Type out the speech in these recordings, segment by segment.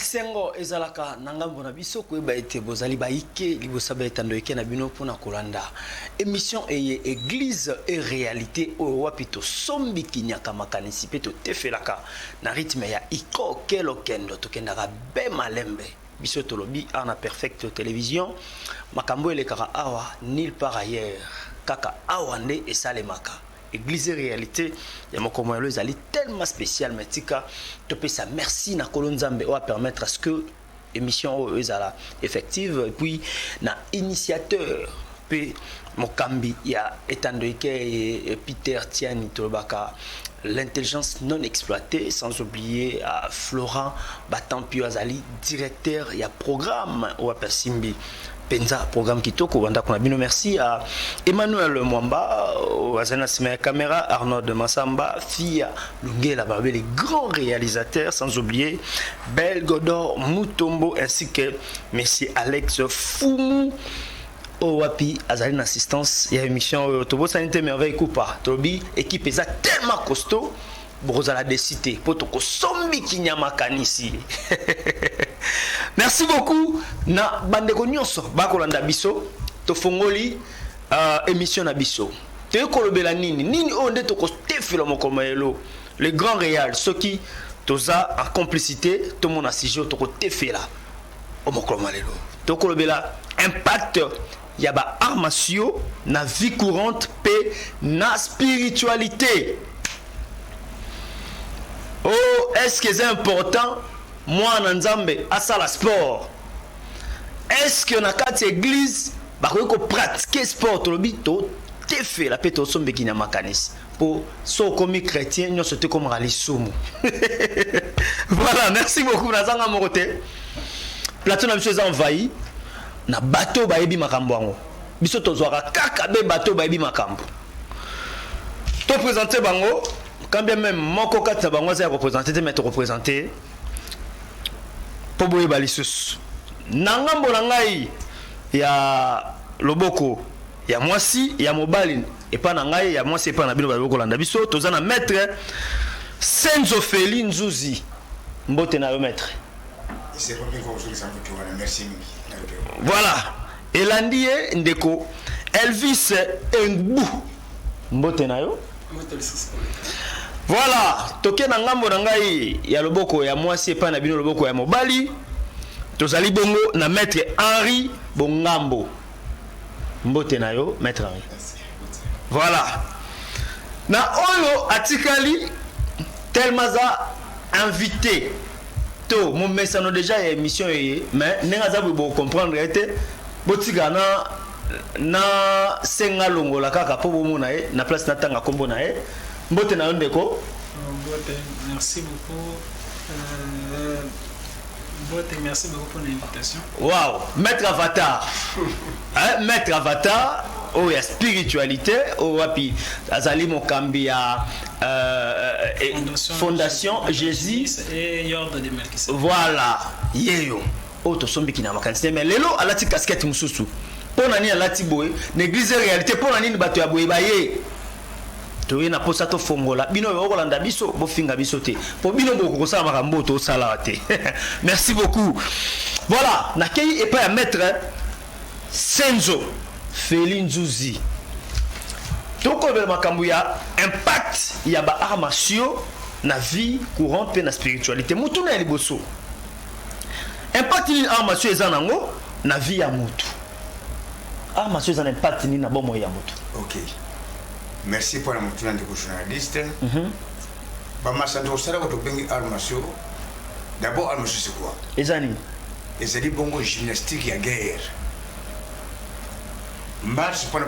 esengo ezalaka nangambo na biso koyeba ete bozali baike libosa baetando eke na bino mpona kolanda émission eye église et réalité oyo wapi tosombi kinyaka makanisi mpe totefelaka na rythme ya iko kelokendo tokendaka be malembe biso tolobi ana perfect télévision makambo elekaka awa nulle part ailleurs kaka awa nde esalemaka église et réalité ya mokomo yalo ezali tellement spécial mais tika topesa merci na kolonzambe o permettre à ce que émission ezala effective et puis na initiateur pe mokambi ya etandoike et Peter Tiani tolobaka l'intelligence non exploitée, sans oublier Florent Batampio Azali, directeur, il y a programme au Simbi Penza, programme Kitoko, Wanda Konabino, merci à Emmanuel Mwamba, Wazana Simea Caméra, Arnaud de Massamba, Fia Lungela Barbé, les grands réalisateurs, sans oublier Belgodor Mutombo, ainsi que Monsieur Alex Foumou. Wapi azali na assistance ya émission Tobo Sanité Merveille Coupa Tobi équipe eza tellement costaud bozala décider pour to sombi kinyama kanisi. Merci beaucoup na bandeko nyonso bakolanda biso to fongoli émission na biso te kolobela nini onde to ko tefelo mokomayelo les grands réals ceux qui toza en complicité to mon asijo to ko tefela o mokomayelo to kolobela impact yaba armatio na vie courante pe na spiritualité. Oh, est-ce que c'est important moi na nzambe asala sport? Est-ce que na kati église ba ko pratiquer sport lobi to te fait la peto sombe ki na makanisi pour so comme chrétien nyo sote comme ralisumu. Voilà, merci beaucoup na zanga mokote. Plateau na biso envahi na bateau bayebi makambo yango biso tozwaka kaka be bateau bayebi makambo to présenter bango quand bien même moko kata bango za représenter mais te représenter po boye balisus na ngambo na ngai ya loboko ya mwasi ya mobali et pas na ngai ya mwasi et pas na bino baloboko landa biso tozana maître Senzo Feli Nzuzi mbote na yo maître. C'est pas bien qu'on joue ça pour toi, merci. Voilà, Elandie Ndeko Elvis Ngbu mbote na yo. Voilà, toke na ngambo na ngai ya loboko ya mwasi epa na bino loboko ya mobali tozali bongo na maître Henri Bongambo mbote na yo maître Henri. Voilà, na oyo atikali telmaza invité mon message déjà émission mais nenga za bo comprendre était botika na senga longola kaka po bomona na place na tanga kombo na mbote na ndeko mbote merci beaucoup mbote merci beaucoup pour l'invitation. Wow, maître avatar. Hein, maître avatar oh ya spiritualité oh wapi azali mokambi ya fondation Jésus et Yord de Melkisedec. Voilà yeyo oh to sombi kina makanisi mais lelo alati casquette mususu pona ni alati boye l'église réalité pona ni bato ya boye baye to yena posa to fongola bino yo kolanda biso bo finga biso te po bino boko kosala makambo to sala te. Merci beaucoup. Voilà nakei et pas maître Senzo Feli Nzuzi toko bel makambo ya impact ya ba armatio na vie courante pe na spiritualité mutu na liboso impact ni armatio ezanango na vie ya mutu armatio ezana impact ni na bomo ya mutu. OK, merci pour la mutuna de journaliste. Ba masando sala ko bengi armatio d'abord armatio c'est quoi ezani ezali bongo gymnastique ya guerre. Marche pour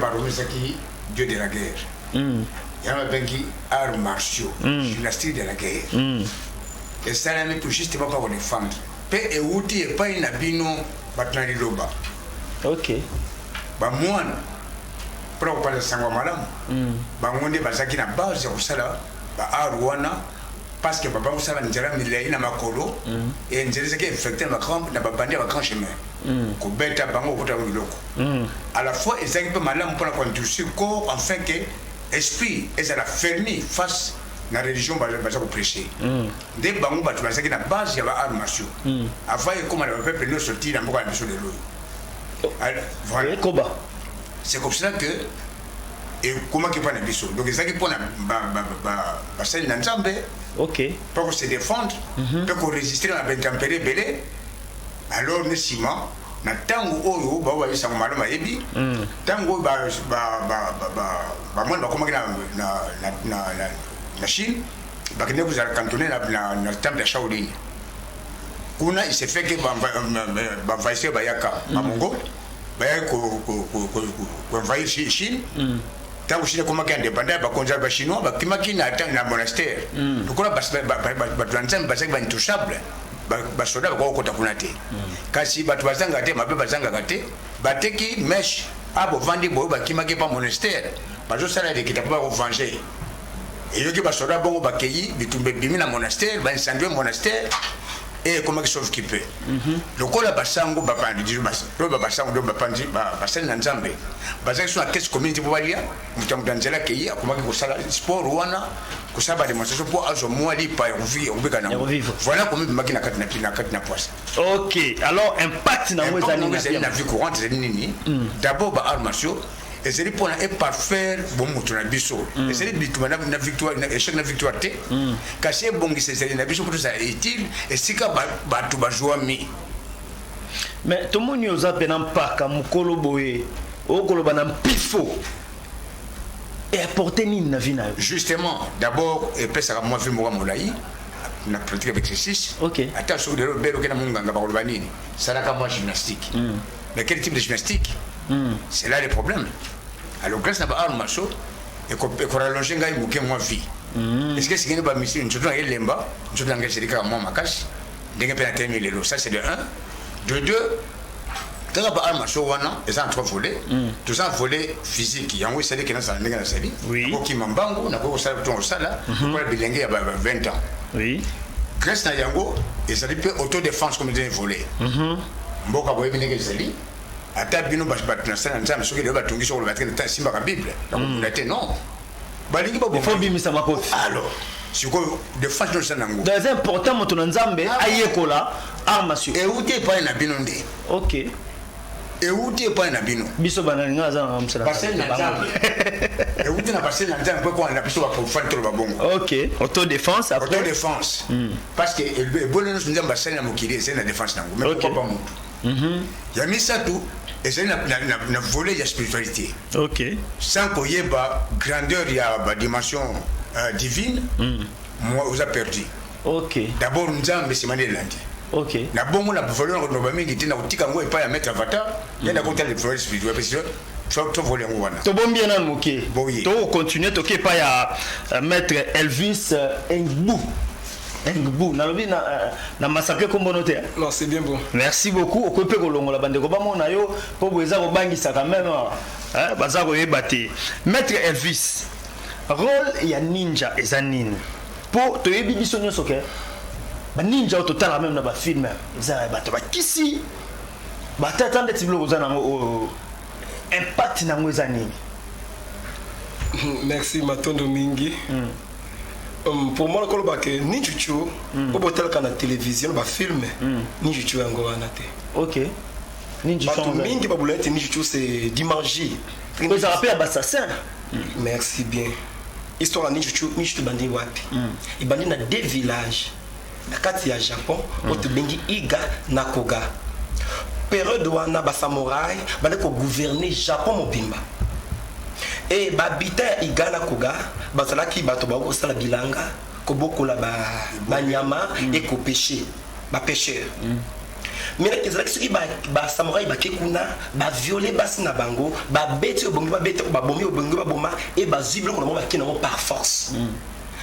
qui Dieu de la guerre. Il y a un bengi arts martiaux, gymnastique de la guerre. Et ça n'a même tout juste pas pour défendre. Pe et outil et pas une abino batna loba. OK. Ba moine pour parler sangwa madame. Ba ngonde bazaki na base ya sala ba arwana parce que papa usala njera milai na makolo et njera c'est qui infecté na crampe na babandi ba grand chemin. Ko beta bango kota miloko. À la fois ils ont peu malin pour la conduire corps afin que esprit est à la fermer face na religion baza ko prêcher nde bango bato bazaki na base ya ba arts martiaux avant ekoma na peuple no sorti na mboka na biso lelo voilà c'est comme ça que comment qui prend biso donc ezaki mpona basali na nzambe pour se défendre pour résister à l'intempérie belé alors ne sima na tango oyo ba isango malo mayebi tango ba mwana bakomaki na Chine bakende vous a cantonné na temple de Shaolin kuna il s'est fait que ba vaisser ba yaka ba mongol ba ko envahir Chine tango Chine komaki indépendant ba konza ba chinois ba kimaki na monastère donc là ba nzambe basaki ba intouchable ba soda ba kokota kuna te kasi batu bazanga te mabe bazanga te bateki mesh abo vandi bo ba kimaki pa monastère bazo sala de kita ba ko venger et yoki ba soda bongo ba keyi bitumbe bimi na monastère ba incendie monastère et comment ils sont occupés le kola basango ba pandi dizo basa to ba basango do ba pandi ba basel na nzambe bazaki so na caisse community bo balia mutambu danzela keyi akomaki ko sala sport wana ko saba démonstration pour azo mwali pa revivre voilà comment maki na kati na poisse. OK, alors impact na mwezani na vie courante c'est nini d'abord ba arts martiaux et c'est pour un parfaire bon mutu na biso et c'est bitu na victoire na échec na victoire te caché bon c'est na biso pour ça utile et sika batu ba joie mi mais tout monde yoza pena mpaka mukolo boye okoloba na pifo et apporter ni na vie na justement d'abord et pesa moi vie moi molai na pratique avec exercice attention de belo que na munganga ba koloba nini salaka moi gymnastique mais quel type de gymnastique c'est là le problème. Alors grâce à arts martiaux et qu'on rallonge ngai muke moi vie est-ce que c'est que ba mission njoto na lemba njoto na ngesi dika moi makashi ndenge pe na terminer lelo ça c'est de 1 de 2 quand ba arts martiaux wana et ça en 3 volets tout ça volet physique yango c'est que na ça ndenge na sali ko kimambango na ko sala to sala ko bilenge ya 20 ans grâce na yango et ça peut autodéfense comme des volets mboka boye ndenge sali ata bino batuna sana nzambe soki lelo batungi soko batikana ta simba ka bible na te non balingi ba faut bimisa makofi alors siko de façon sana ngo c'est important moto na nzambe ayekola armasio et outé pa na bino ndé OK et outé pa na bino biso banalinga za na msala basel na nzambe et outé na basel na nzambe ko na biso ba profane to ba bongo OK autodéfense après autodéfense parce que le bonheur nous nzambe basel na mokili c'est na défense nango mais pourquoi pas mutu ya misatu et c'est na volet de la spiritualité. OK. Sans qu'il y ait pas grandeur, il y a une dimension divine. Moi, vous avez perdu. OK. D'abord, nous avons mis lundi. OK. Na bon, on a besoin de nous mettre qui était na utika ngo et pas à mettre avatar. Il y a la côté de volet spirituel parce que tu voler ngwana. To bon bien nan OK. To continuer to ke pas ya mettre Elvis Ngbu. Ngbu nalobi na massacre kombonote. Non, c'est bien bon. Merci beaucoup. Okope ko longola bande ko ba mona yo po boeza ko bangisa quand même hein baza ko yebate. Maître Elvis rôle ya ninja ezanine. Po to yebi biso nyoso ke ba ninja au total même na ba film ezana ba to ba kisi ba tatande tiblo ko zana impact na ngwezanine. Merci Matondo Mingi. Pour moi, le ninjutsu, au botel quand la télévision, le film, ninjutsu en goana te. OK. Ninjutsu. Mingi babulete ninjutsu c'est dimanche. Vous rappelez à Bassassin. Merci bien. Histoire ninjutsu, ninjutsu bandi wapi. Il bandi na 2 villages. Na kati ya Japon, ote bengi Iga na Koga. Période wana ba samouraï, bandi ko gouverner Japon mobimba. Et babita igana koga bazalaki bato ba osala bilanga ko bokola ba nyama et ko pêcher ba pêcheur mais les ezalaki soki ba samouraï ba kekuna ba violer basi na bango ba beti obongi ba beti ba bomi obongi ba boma et ba ziblo ko ba kina par force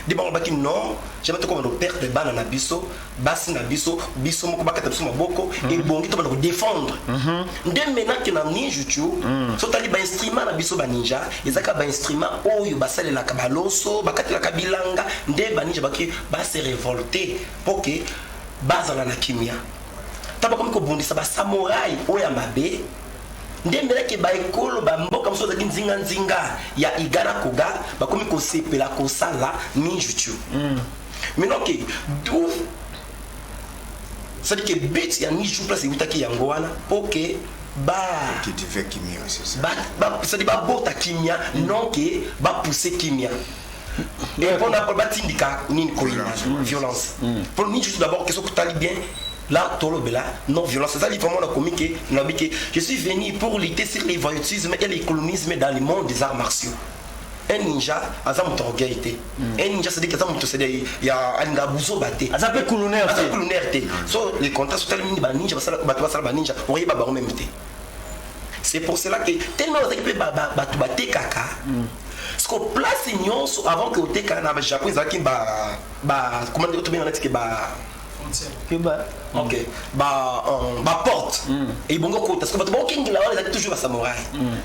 de bango baki non jamais to ko perdre de bana na biso basi na biso biso moko bakata biso maboko et bongi to ba ko défendre ndem maintenant que na ninjutsu so tali ba instrument na biso ba ninja ezaka ba instrument oyo basale la kabaloso bakati la kabilanga nde ba ninja baki ba se révolter pour que bazala na kimia taba comme ko bondisa ba samouraï oya mabe ndemelaki baekolo bamboka mosusu ozalaki nzinga ya igana koga bakomi kosepela kosala ninjutsu maintenant ke d'où c'est-à-dire que but ya ninjutsu place eutaki yango wana po ke c'est-à-dire babota kimia non ke bapousser kimia et pour batindika nini koyina violence pour ninjutsu d'abord que ce que tali bien là, non violence. C'est ça, vraiment la comique. Je suis venu pour lutter sur l'évolutisme et l'économisme dans le monde des arts martiaux. Un ninja, a ça mon orgueil. Un ninja, c'est dire que il y a un gabuzo batté. Ça peut couloner. So les contrats sont tellement ninja, ninja, on y va pas même té. C'est pour cela que tellement on peut battre kaka. Ce qu'on place nyonso avant que au teka na Japon, ils ont comment dire tout bien on a dit que ok porte et bon ko parce que bon king là on est toujours samouraï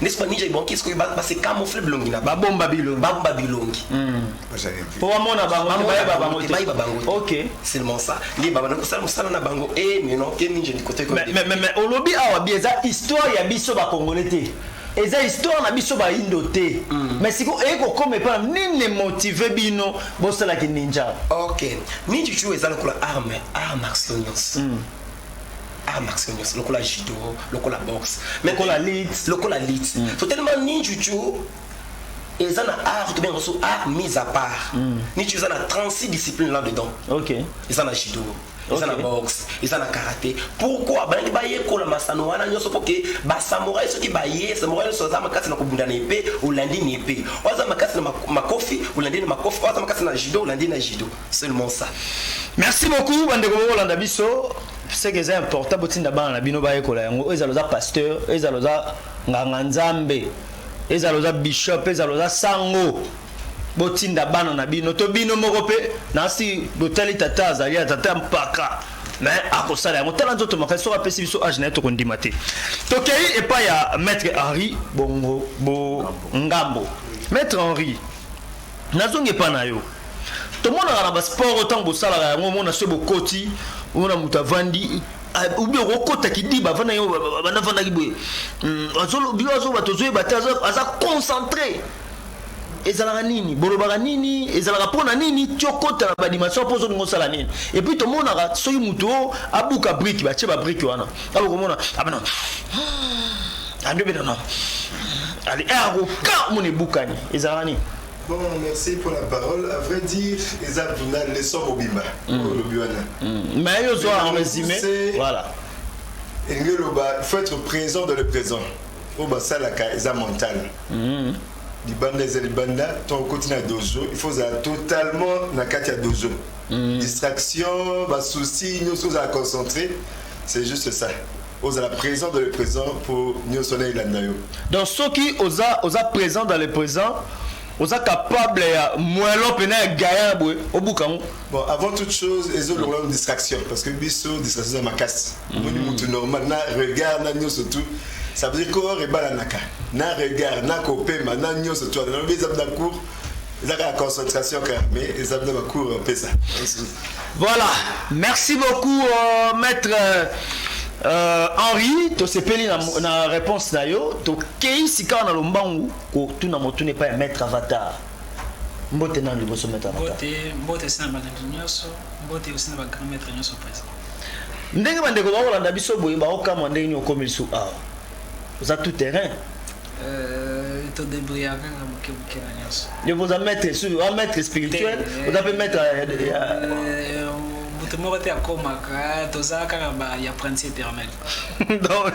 n'est-ce pas ninja bon qu'est-ce que c'est camoufler blongina ba bomba bilongi pour amona bango ok c'est le ça les baba na sala na bango et mais non que ninja du côté mais olobi awa bieza histoire ya biso ba congolais eza histoire na biso ba indoté mais siko eko comme pas nini motiver bino bosala ki ninja ok ninja tu eza lokola arme martiaux lokola judo lokola boxe mais lokola lit faut tellement ninja tu eza na art to bien reçu art mis à part ninja eza na 36 disciplines là dedans ok eza na judo ils ont la boxe, ils ont la karaté. Pourquoi? Ils ont la masano, ils ont la samouraï, ceux qui baillent, samouraï, ils ont la makasi na kubunda na épée, ou lundi na épée. Ils ont la makasi na makofi, ou lundi na makofi. Ils ont la makasi na judo, ou lundi na judo. Seulement ça. Merci beaucoup, Bandeko Rolanda Bisso. C'est que c'est important, parce que nous avons bino baye kola yango. Ils ont la pasteur, ils ont la nganganzambe, ils ont la bishop, ils ont la sango. Botinda bana na bino to bino moko pe nasi botali tata azali tata mpaka mais akosala yango tala nzoto makaso apesi biso age na to kondima te tokei epa ya maître Henri bongo bo ngambo maître Henri nazonge pa na yo to mona na ba sport autant bosala yango mona se bokoti mona mutavandi ou bien okota kidiba vana yo bana vana kiboye azolo biwazo batozoye bataza aza concentré ezalaka nini bolobaka nini ezalaka pona nini tiokota na badimation mpo ozolinga osala nini et puis tomonaka soki moto abuka brike batie babrike wana abokomona abana andebena ali akoka mona ebukani ezalaka nini. Bon, merci pour la parole. À vrai dire, les abdounal, les sommes au bima. Mais il en résumé, voilà. Il faut être présent dans le présent. Au basa la kaisa mentale. Il faut totalement na katia dojo. Distraction, souci, nous sommes à concentrer. C'est juste ça. Osa la présent dans le présent pour nous sonner l'andayo. Donc ceux qui osa présent dans le présent, osa capable ya moelo pena gaya au bukango. Bon, avant toute chose, ils ont une distraction parce que biso distraction ma casse. Nous tout normal na regard na nous surtout. Ça veut dire qu'on est balanaka. Na regard, na kopema, na nyo surtout. Dans les examens de cours, ils ont la concentration mais les examens de cours on fait ça. Voilà. Merci beaucoup maître Henri, to sepeli na réponse na yo, to kei sika na lombangu ko tuna motune pa maître Avatar. Mbote na liboso maître Avatar. Mbote sina balangi nyoso, mbote aussi na ba grand maître nyoso présent. Ndenge bandeko ba kolanda biso boye ba okama ndenge nyo komisu a. Vous avez tout terrain. Tout débrouillé avec un bouquet na nyoso. Je vous a maître sur un maître spirituel, vous avez maître tout le monde était à Komaka, tout ça, il y a apprenti éternel. Donc,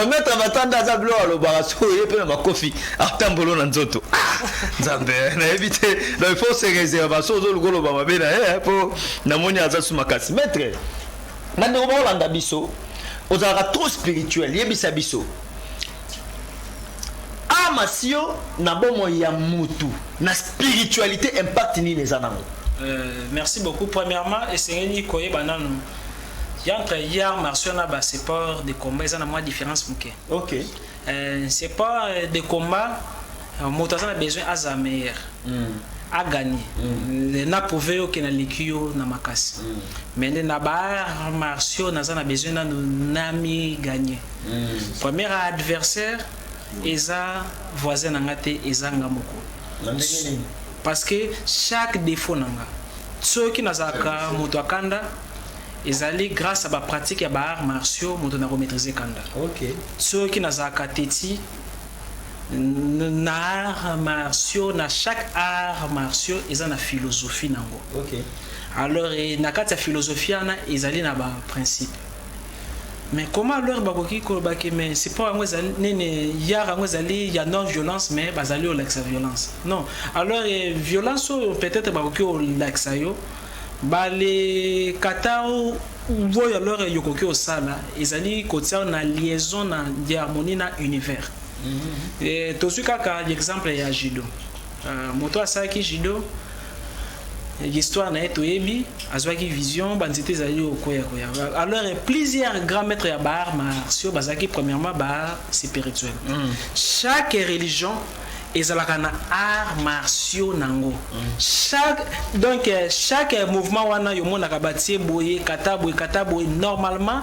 maître Avatar dans un blanc, le barasso, il peut ma coffee. Artambolo Nanzoto. Zambé, on a évité. Donc, il faut se réserver. So, le golo baba bena, pour Namoni Azasu Makasi. Maître, maintenant, on va en biso. On a trop spirituel. Yebisa biso. Amasio, na bomo ya mutu. Na spiritualité impact ni les anango. Merci beaucoup. Premièrement, essayez de connaître il y a entre hier martiaux et sport de combat, il y a une différence. Ok. C'est pas de combat, on a besoin de meilleur. a gagné. Na prouvé que na likio na makasi. Mais na ba martiaux na a besoin na nami gagné. Premier adversaire eza voisin na ngate eza ngamoko. Parce que chaque défaut nanga ceux qui nazaka moto akanda ezali grâce à ba pratique ya ba arts martiaux moto na maîtriser kanda. OK. Ceux qui nazaka teti na arts martiaux na chaque art martiaux eza na philosophie nango. OK. Alors na kati ya philosophie ana ezali na ba principe. Mais comment alors bakoki ko baki mais c'est pas ngo ezali nene yara ngo ezali ya non violence mais bazali au l'ex violence. Non. Alors violence peut-être bakoki au l'ex yo bale katao voyo alors yokoki au sala ezali kotia na liaison na harmonie na univers. Et tout ce cas exemple ya judo. Moto asaki judo l'histoire na eto yebi azwaki vision banzete zali okoya koya. Alors plusieurs grands maîtres ya bar martiaux bazaki premièrement bar spirituel. Chaque religion ezalaka na arts martiaux nango. Chaque mouvement wana yo mona ka batie boye kata boye normalement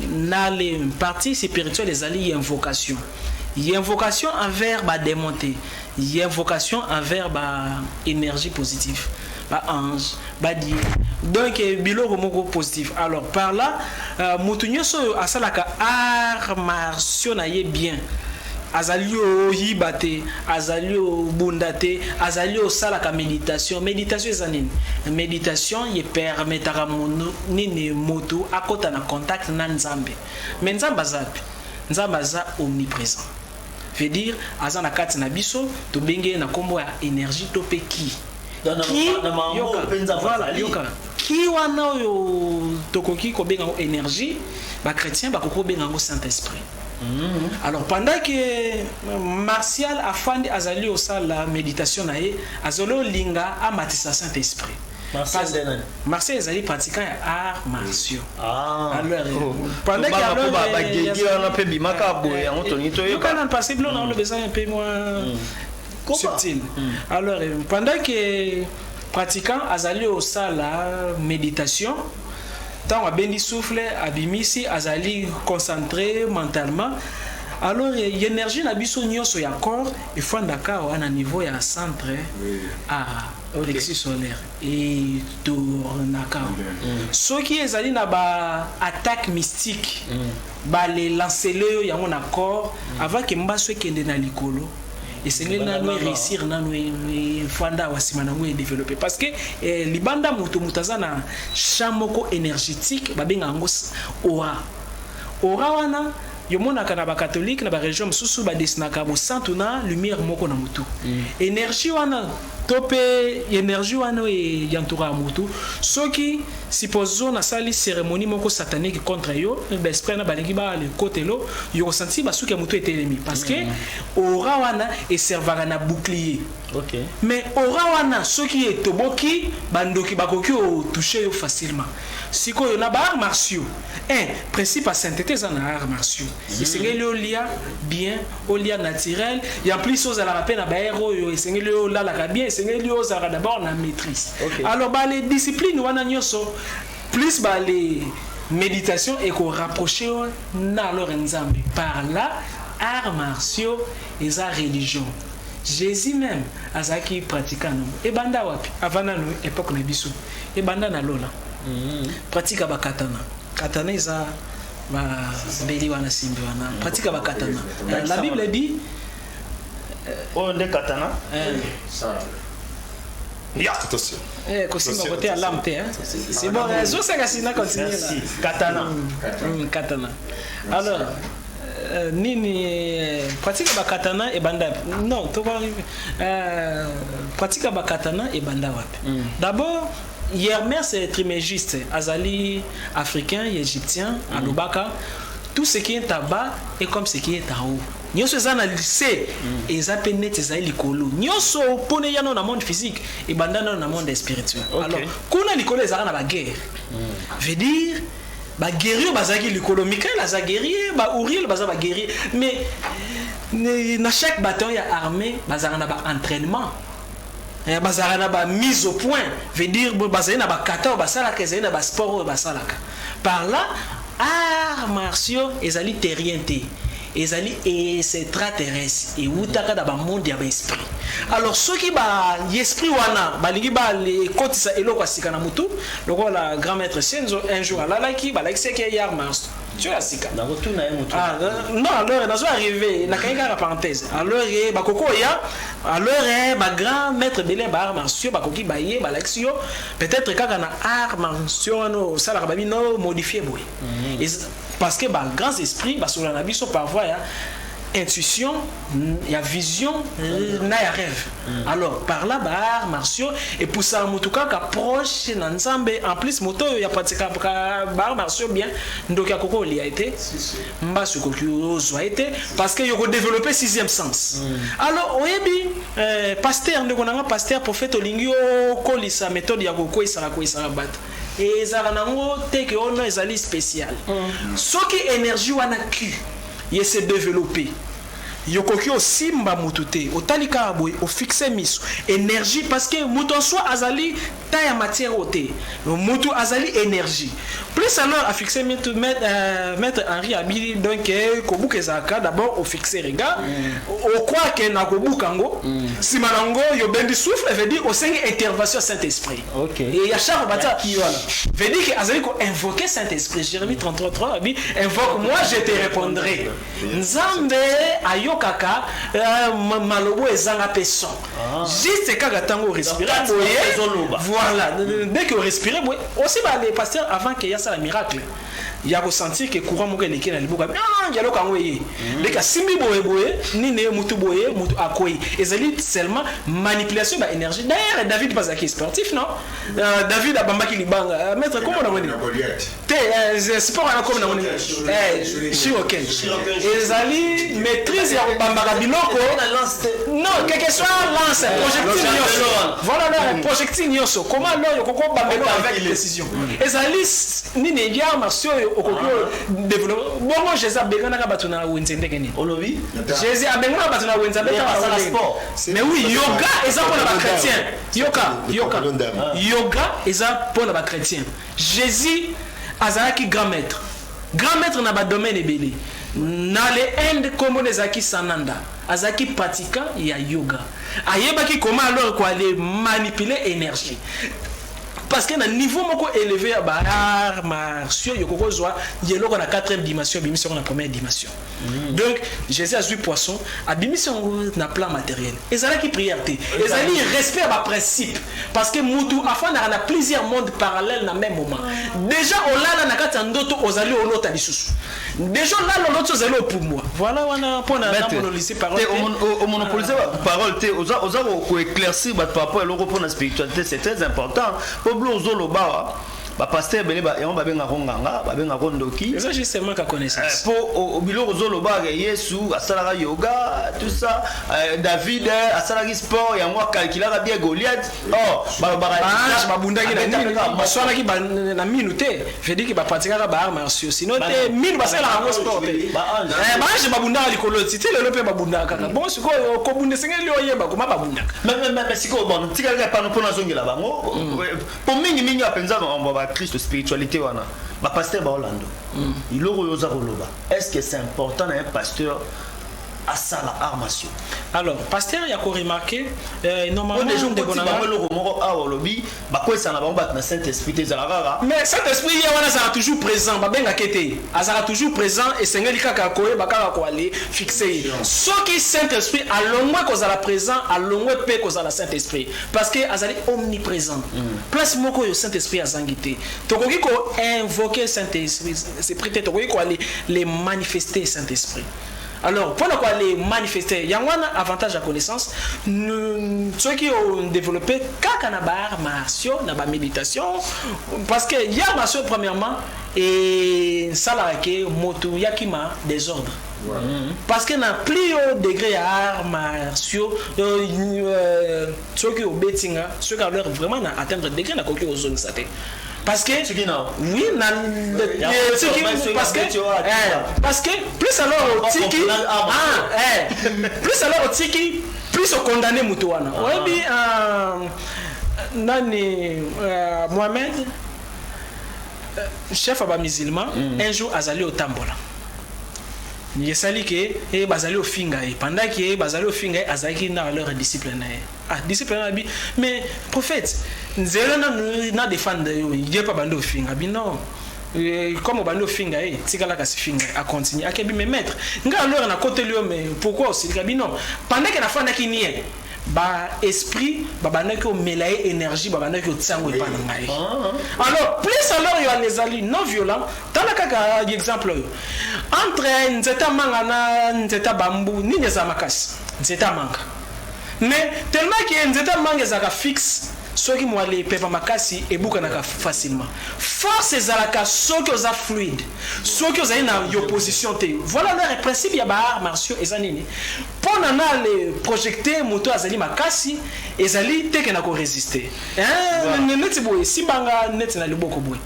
na les parties spirituelles ezali invocation. Il y a invocation envers ba démonter, il y a invocation envers ba énergie positive, ba ange, ba dieu. Donc bilo moko positif. Alors par là mutunyo so asalaka art martiaux na ye bien. Azalio yibate, azalio bundate, azalio salaka méditation. Méditation ezanine. Méditation y permettra nini moto akota na contact na nzambe. Mais nzamba zapi. Nzamba za omniprésent. Veut dire azana kati na biso to benge na kombo ya énergie to pe ki voilà yoka ki wana yo tokoki ko benga énergie ba chrétien ba koko benga ngo Saint-Esprit. Alors pendant que Martial afandi azali au salle la méditation na ye azolo linga amatisa Saint-Esprit. Marseille ezali pratiquant ya arts martiaux. Alors pendant que pratiquant azali au salle la méditation tant à bendi souffle abimisi azali concentré mentalement. Alors l'énergie na biso nyonso ya corps il faut ndaka à niveau ya centre à plexus solaire et tournaka. Ce qui est allé na ba attaque mystique ba les lanceler ya mon accord avant que mbaso kende na likolo et c'est là nous réussir na nous fanda wasima na nous développer parce que libanda muto mutazana chamoko énergétique ba benga ngos aura wana yomona kana ba catholique na ba religion mususu ba desinaka bo santu na lumière moko na mutu énergie wana topé énergie wana e yantura mutu soki supposons na sali cérémonie moko satanique contre yo l'esprit na balingi ba le côté lo yo senti ba suki mutu était ennemi parce que aura wana e servara na bouclier. OK. Mais aura wana soki e toboki bandoki bakoki o toucher yo facilement. Siko yo na ba arts martiaux. Principe à sainteté za na arts martiaux. Esengeli olia bien, olia naturel, il y a plus choses à la rappel na ba héros yo esengeli ola la bien, esengeli ozara d'abord na maîtrise. Okay. Alors ba les disciplines wana nyoso plus ba les méditation et qu'on rapprocher na leur nzambe par là arts martiaux et sa religion. Jésus même azaki pratiquant nous et banda wapi avant na époque na biso et banda na lola pratique ba katana isa ba beli wana simbi wana pratique ba katana. La Bible dit on de katana attention Kosimba côté à l'amte hein c'est bon zo ça kasina continuer là katana alors nini pratique ba katana e banda non to va pratique ba katana e banda wapi d'abord Hermès est trimégiste azali africain et égyptien alobaka tout ce qui est en bas est comme ce qui est en haut. Nyoso za na lycée eza penet eza likolo. Nyoso pone yano na monde physique et bandana na monde spirituel. Okay. Alors kuna likolo eza na ba guerre. Veut dire ba guerrier bazaki likolo Michael aza guerrier, ba Uriel baza ba guerrier mais na chaque bataille ya armée bazana na ba entraînement. bazala na ba mise au point veut dire bazala na ba kata basala kazala na ba sport basala par là arts martiaux ezali terrien te ezali extraterrestre et utaka da ba monde ya ba esprit alors ceux qui ba esprit wana balingi ba les kotisa eloko asika na mutu loko la grand maître Senzo un jour alalaki balaki que arts martiaux tu as sika na retour na mutu non alors dans arrivé na kanga parenthèse alors bakoko ya alors ba grand maître belé ba arts martiaux bakoki baye balaki yo peut-être kaka na arts martiaux no sala ba bino modifier boy parce que bah grands esprits bah sur la biso parfois ya intuition il y a vision na ya rêve alors par là bah arts martiaux et pour ça mutuka ka proche na nzambe en plus moto ya pratika ba arts martiaux bien donc ya koko li a été mba suko zo a été parce que yo ko développer sixième sens alors oyebi pasteur ndeko nanga pasteur prophète olingio kolisa méthode ya koko isara bat et ezala nango teke ono ezali spécial soki énergie wana ki ye se développer yokoki osimba mutu te otalika boy o fixer miso énergie parce que mutu en soi azali ta ya matière oté mutu azali énergie plus alors a fixer mettre Henri Abili donc kobuka ezaka d'abord au fixer regard au croire que na kobuka ngo simanango yo bendi souffle veut dire au cinq intervention Saint-Esprit OK et ya charles bata qui voilà veut dire que azali ko invoquer Saint-Esprit Jérémie 33:3 abi invoque moi je te répondrai nzambe ayo kaka malobo ezanga peson juste kaka tango respirer voilà dès que respirer aussi bah les pasteurs avant qu'il y a ça le miracle il y a ressenti que courant moko eleki na liboka ngelo kango ye dès que simbi boye ni ne mutu boye mutu akoyi ezali seulement manipulation ba énergie d'ailleurs David pas qui sportif non David abambaki libanga maître comment on dit te sport na comme na moni Shiroken ezali maîtrise ya bambaka biloko non quel que soit lance projectile nyoso voilà là projectile nyoso comment là yoko bambelo avec précision ezali ni ne ya marcio okoko développer bon Jésus abengana ka batuna wenzende keni olobi Jésus abengana batuna wenzende ka sport mais oui yoga eza pour les chrétiens yoga eza pour les chrétiens Jésus azalaki grand maître na ba domaine ebele na le Inde comme les aki sananda azaki pratiquant ya yoga ayebaki comment alors quoi aller manipuler énergie parce que na niveau moko élevé à arts martiaux yoko zwa yelo na 4e dimension bimission na 1e dimension donc Jésus a vu poisson a bimission na plan matériel ezala ki prière ezali respect à principe parce que mutu afin na plusieurs mondes parallèles na même moment déjà olala na kata ndoto ozali olota lisusu déjà là l'autre ozali pour moi voilà wana pona na monolyser parole au monopoliser parole te oza ko éclaircir par rapport à l'europe na spiritualité c'est très important Zolo ba pasteur belé ba on ba benga nganga ba benga ndoki ça justement ka connaissance pour biloko zolo ba Yesu asala yoga tout ça David asala sport ya moi calculer bien Goliath ba bundaki na nini ba swala ki na minute veut dire que ba pratiquer ba arts martiaux sinon te mine ba sala en sport ba je ba bundaka likolo tite le lope ba bundaka kaka bon siko ko bunde sengeli oyeba ko ba bundaka mais siko bon tika ka pano zongela bango pour mingi apenza on va Christ spiritualité wana ba pasteur ba Orlando iloko yoza koloba est-ce que c'est important un pasteur à ça la armation alors pasteur ya ko remarquer normalement des gens de bonanga loko moko a olobi ba ko ça na ba na Saint-Esprit te za rara mais Saint-Esprit ya wana ça toujours présent ba benga kete azara toujours présent et sengeli kaka ko ba kaka ko aller fixer ce qui Saint-Esprit à longwe ko za la présent à longwe pe ko za la Saint-Esprit parce que azali omniprésent place moko yo Saint-Esprit azangité to ko ko invoquer Saint-Esprit c'est prêter to ko aller les manifester Saint-Esprit. Alors, pour les manifester, il y a un avantage à connaissance. Ceux qui ont développé arts martiaux, la méditation, parce que il y a martiaux premièrement et salarié moto yakima désordre. Parce que dans plus haut degré arts martiaux, ceux qui ont bettinga, ceux qui ont vraiment atteindre degré na koki aux zones saté. parce que oui parce que plus alors otiki plus alors otiki plus au condamné mutu wana oyebi nani Mohamed chef aba musulman un jour azali otambola yesali ke bazali ofinga pendant que bazali ofinga azaki na leur discipline discipline bi mais prophète nzelo na défendre yo il pas bando ofinga bi non comme bando ofinga tikala ka sifinga a continuer akebi me maître nga alors na côté lui mais pourquoi aussi bi non pendant que na fanda ki nie ba esprit ba banaki o melaye énergie ba banaki o tsango epa na ngai alors plus alors yo les alliés non violents tala kaka exemple entre nzeta manga na nzeta bambu nini za makasi nzeta manga mais tellement que nzeta manga za ka fixe soki mo aller pepa makasi ebuka na ka facilement force ezalaka soki oza fluide soki oza na opposition te voilà le principe ya ba arts martiaux ezanini pona na le projecter moto azali makasi ezali teke na ko résister neti boye simbanga neti na liboko boye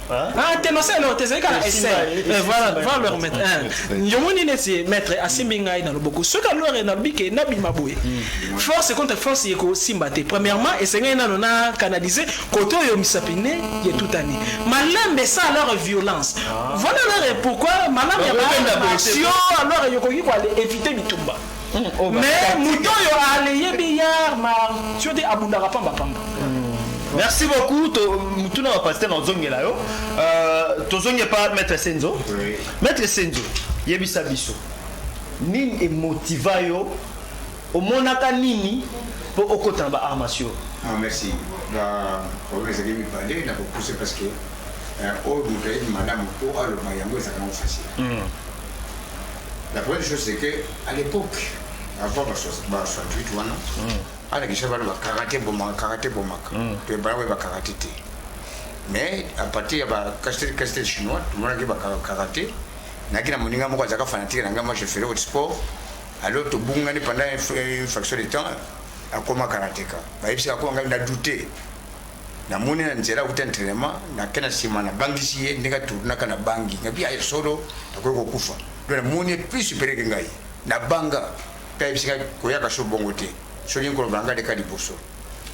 tenose no tezali kana essayer voilà leur mettre yomoni neti mettre asimbinga na liboko soki alors na bike na bima boye force contre force yeko simbate premièrement esenga na nona canaliser côté yo misapine y tout année malembe ça leur violence voilà pourquoi malembe ya alors yoko ki ko aller éviter bitumba mais mouton yo aller yebiya ma tu dis abundara pamba pamba. Merci beaucoup mutuna va passer dans zongela yo tozonge pas maître Senzo maître Senzo yebisa biso nini emotiva yo omonaka nini po okota ba armation. Merci. On va essayer de parler, on a poussé parce que au bout de madame pour le mayango ça quand facile. La première chose c'est que à l'époque avant 68 wana ala kisha bana karaté bomaka to ba ba karaté mais à partir ba castel chinois tout le monde qui ba karaté na kina moninga moko azaka fanatique na ngama je ferai au sport alors to bunga ni pendant une fraction de temps akoma karateka baibisa ko ngai na douter na moni na nzela uta entraînement na kana sima na bangisi ye ndika tourna kana bangi ngabi ay solo akoko kufa na moni plus supérieur que ngai na banga baibisa ko yaka so bongote so lingo banga de kadi boso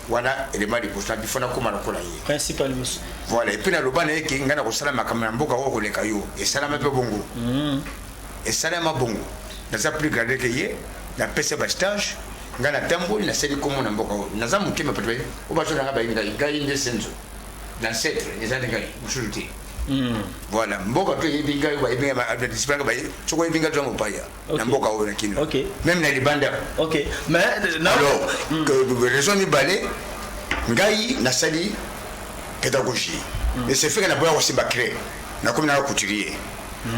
wana elema di boso bifona ko mara ko la ye principal boso voilà et puis na lobana yeke ngana ko sala makamera mboka ko leka yo et salama pe bongo et salama bongo na ça plus garder que ye na pese ba stage ngana tambo na seli komo na mboka na za mutema patwe obaso na ba yinga ngai nde Senzo dans cette les années ngai musulti voilà mboka to yibinga ba yibinga ba disipanga ba choko yibinga to mopaya na mboka o na kino même na libanda mais alors que raison ni balé ngai na sali pédagogie et c'est fait que na boya ko simba créer na comme na couturier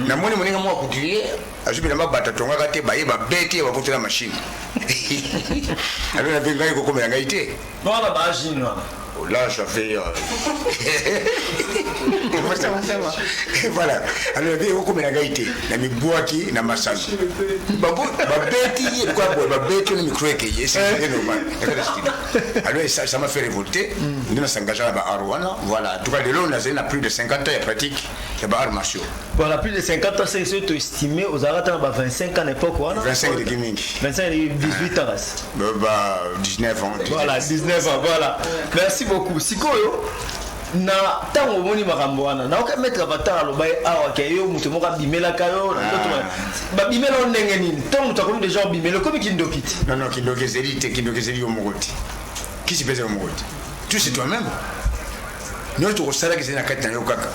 na moni moninga mo couturier ajubi na mabata tonga kate ba yeba beti ba kutula machine alors na binga ko comme ngai te non la machine là j'avais voilà alors bien ko comme ngai te na mibuaki na masaji babo ba beti quoi ba beti na micro ke c'est normal alors ça m'a fait révolter nous s'engager à Arwana voilà en tout cas de là on a plus de 50 ans de pratique de art martiaux voilà plus de 50 ans c'est ce que tu estimé aux arata 25 ans à l'époque 25 de gaming 25 et 18 ans 19 ans voilà 19 ans voilà merci beaucoup sikoyo na tango moni makambo wana na oka mettre batara lo bay awa ke yo mutu moka bimela kayo ba bimela ndenge nini tango takomi déjà bimela comme kindokiti non kindokizeli yo mokoti qui se pèse yo mokoti tu c'est toi-même nous tu osala que c'est na kati na yo kaka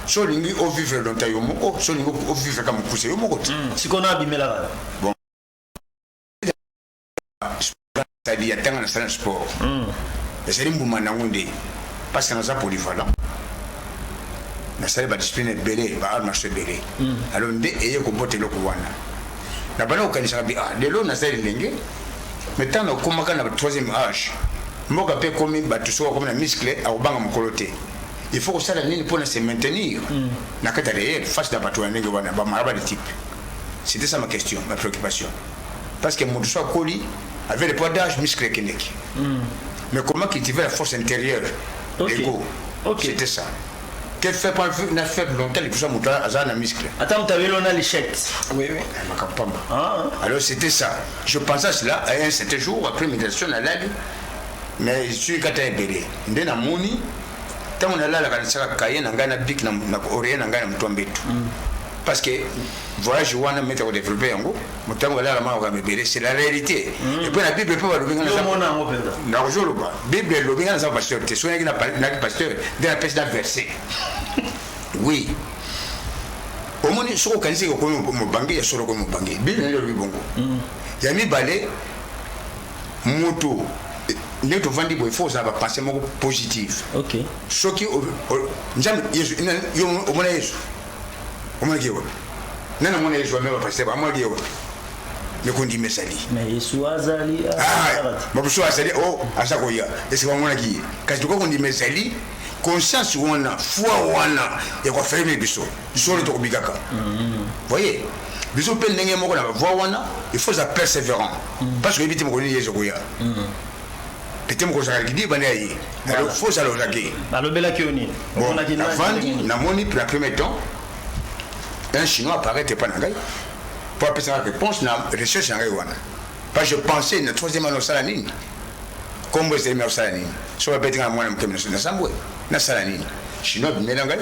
so lingi o vivre longtemps yo moko so lingi o vivre comme pousse yo mokoti sikona bimela bon ça dit attendre na salle sport c'est une bouma na ngonde parce que nous avons polyvalent na salle ba discipline belé ba marché belé alors ndé eye ko botte loko wana na bana ko kanisa bi lelo na salle lenge mais tant ko maka na troisième âge mboka pe komi ba tout so comme na muscle a obanga mokoloté il faut que ça la ligne pour se maintenir na kata réel face da bato ndenge wana ba maraba de type c'était ça ma question ma préoccupation parce que mon soit coli avec le poids d'âge muscle kinétique mais comment cultiver la force intérieure l'ego c'était ça Quel fait pas un faible longtemps, les poussins moutons, à un muscle. Attends, tu avais l'on a l'échec. Oui, oui. Alors c'était ça. Je pensais à cela, à un certain jour, après méditation, à l'aide, mais je suis quand même bébé. Dès la moni, tant on a là, la canne, cahier, n'a pas bic, n'a pas oreille, n'a pas tombé. Parce que voyage, on a mettre au développé en gros, c'est la réalité. Et puis la Bible peut pas le bien. Non, je le vois. Bible le bien dans un pasteur. Tu souviens qu'il n'a pas pasteur de la pêche d'un verset. Oui. Au moins, je crois que c'est comme mon banquier, il y a sur le banquier. Bible est le bon. Il y a mis balai, moto. Nous devons dire qu'il faut avoir pensée positive. Ok. Ce qui, jamais, il y a Omagiwa. Nana mwana Yesu ameba pasteur amagiwa. Nekundi mesali. Mais Yesu azali. Mabuso azali asakoya. Ese mwana ki. Kasi tuko kundi mesali conscience wana, foi wana ya kwa ferme biso. Solo to kubikaka. Voyez. Biso pe ndenge moko na voix wana, il faut être persévérant. Parce que éviter mo koni Yesu koya. Peut-être que ça dit bana yi. Alors faut ça le laquer. Balobela kioni. On a dit na moni pour la première temps. Un Chinois apparaît pas dans pour appeler sa réponse na recherche en Rwanda. Parce que je pensais na troisième année au Salanine. Comme vous êtes au Salanine. Sur la bête à moi na Sambwe. Na Salanine. Chinois bien dans gal.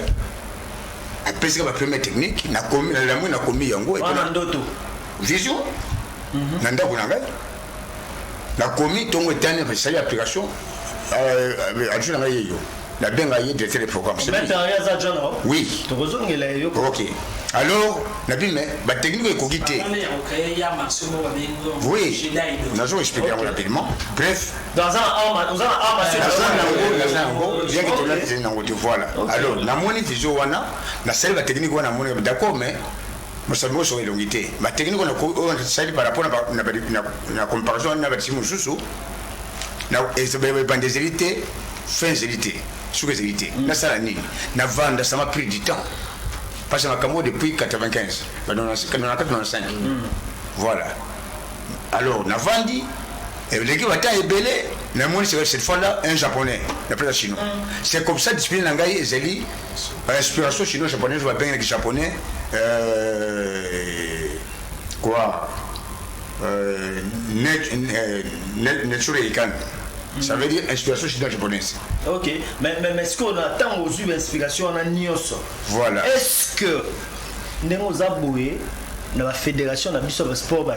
Après c'est la première technique na commis la moi na commis yango et ndoto. Vision. Nanda kunanga. La commis tongo tane parce que l'application adjoint na yeyo. La benga yi de téléprogramme. Oui. Ok. Alors, la Bible, la technique est cogitée. Oui, nous allons expliquer rapidement. Bref. Dans un bien que tu l'as dit, voilà. Alors, la monnaie vision, la seule technique, on a monnaie, d'accord, mais nous savons sur les longuités. La technique, on a salué par rapport à la comparaison, on a bâti mon sous-sous. Et c'est bien des élites, fins élites, sous-élites. Nous savons, nous vendons, ça m'a pris du temps. Parce que je suis depuis 1995, dans 1995. Voilà. Alors, on a vendu, et l'équipe a été belé, cette fois-là, un japonais, d'après le chinois. C'est comme ça, discipline langaï, Zeli, inspiration chinois-japonaise, je vois bien les japonais, quoi, ça veut dire inspiration chinois-japonaise. Ok, mais est-ce qu'on attend aux yeux d'inspiration en Nyoso? Voilà. Est-ce que nous avons dans la fédération de sport,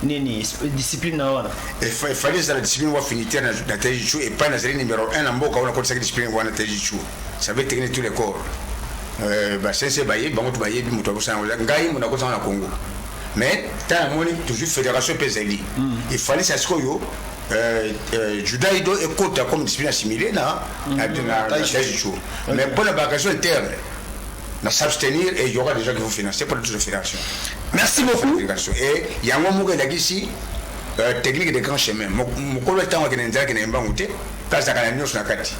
nini discipline il fallait que la discipline soit finie dans la Taijitsu et pas dans le numéro 1 en Boka, on a cette discipline dans la Taijitsu. Ça veut tenir tous les corps. C'est Baye, Bangot Baye, Bimoutou, Ngaï, on a quoi dans le Congo. Mais, tant que toujours fédération Peseli, il fallait que ça soit Judaïdo et Kota comme discipline assimilée dans la Taijitsu. Mais pour la vacation interne, s'abstenir et il y aura des gens qui vont financer pour toute la fédération. Merci beaucoup. Et il y a un moment où il y a ici technique de grand chemin. Mon collègue temps qui n'est pas monté, parce que la nuit sur la carte.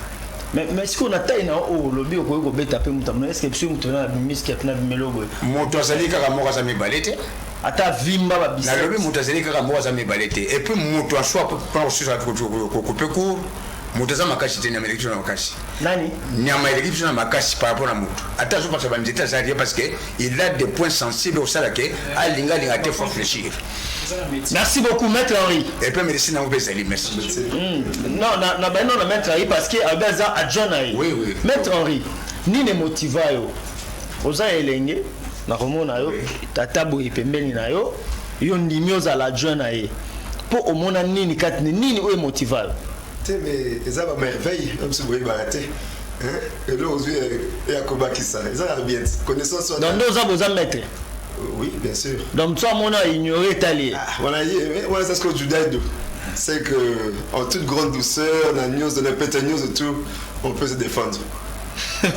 Mais est-ce qu'on a taille au lobby au Koyo Beta Pemoutam? Est-ce que tu as mis a Melogo? Montazali Karamora Zami Balete. Ata Vimba Babis. La lobby Montazali Karamora Zami Balete. Et puis Moutoua soit pour sur la coupe court. Moutaza makashi tena melekisho na makashi. Nani? Nyama melekisho na makashi par rapport à Moutou. Attention parce que banzeta ça parce que il a des points sensibles au salake à linga te faut réfléchir. Merci beaucoup maître Henri. Et puis merci na obezali merci. Non na maître Henri parce que Abeza adjoint aí. Oui. Maître Henri, ni ne motiva yo. Oza elenge na komona yo tata boye pembeni na yo ndimi oza la adjoint aí. Po omona nini katini nini o motiva yo. Mais ça va merveille, même si vous voyez barater. Et là, aujourd'hui, il y a Koba qui ça. Ça va bien. Connaissance soit. Donc, nous avons maître. Oui, bien sûr. Donc, toi, on a ignoré Tali. Voilà, c'est ce que Judaïdo. C'est que, en toute grande douceur, dans la news, dans la petite news et tout, on peut se défendre. Donc,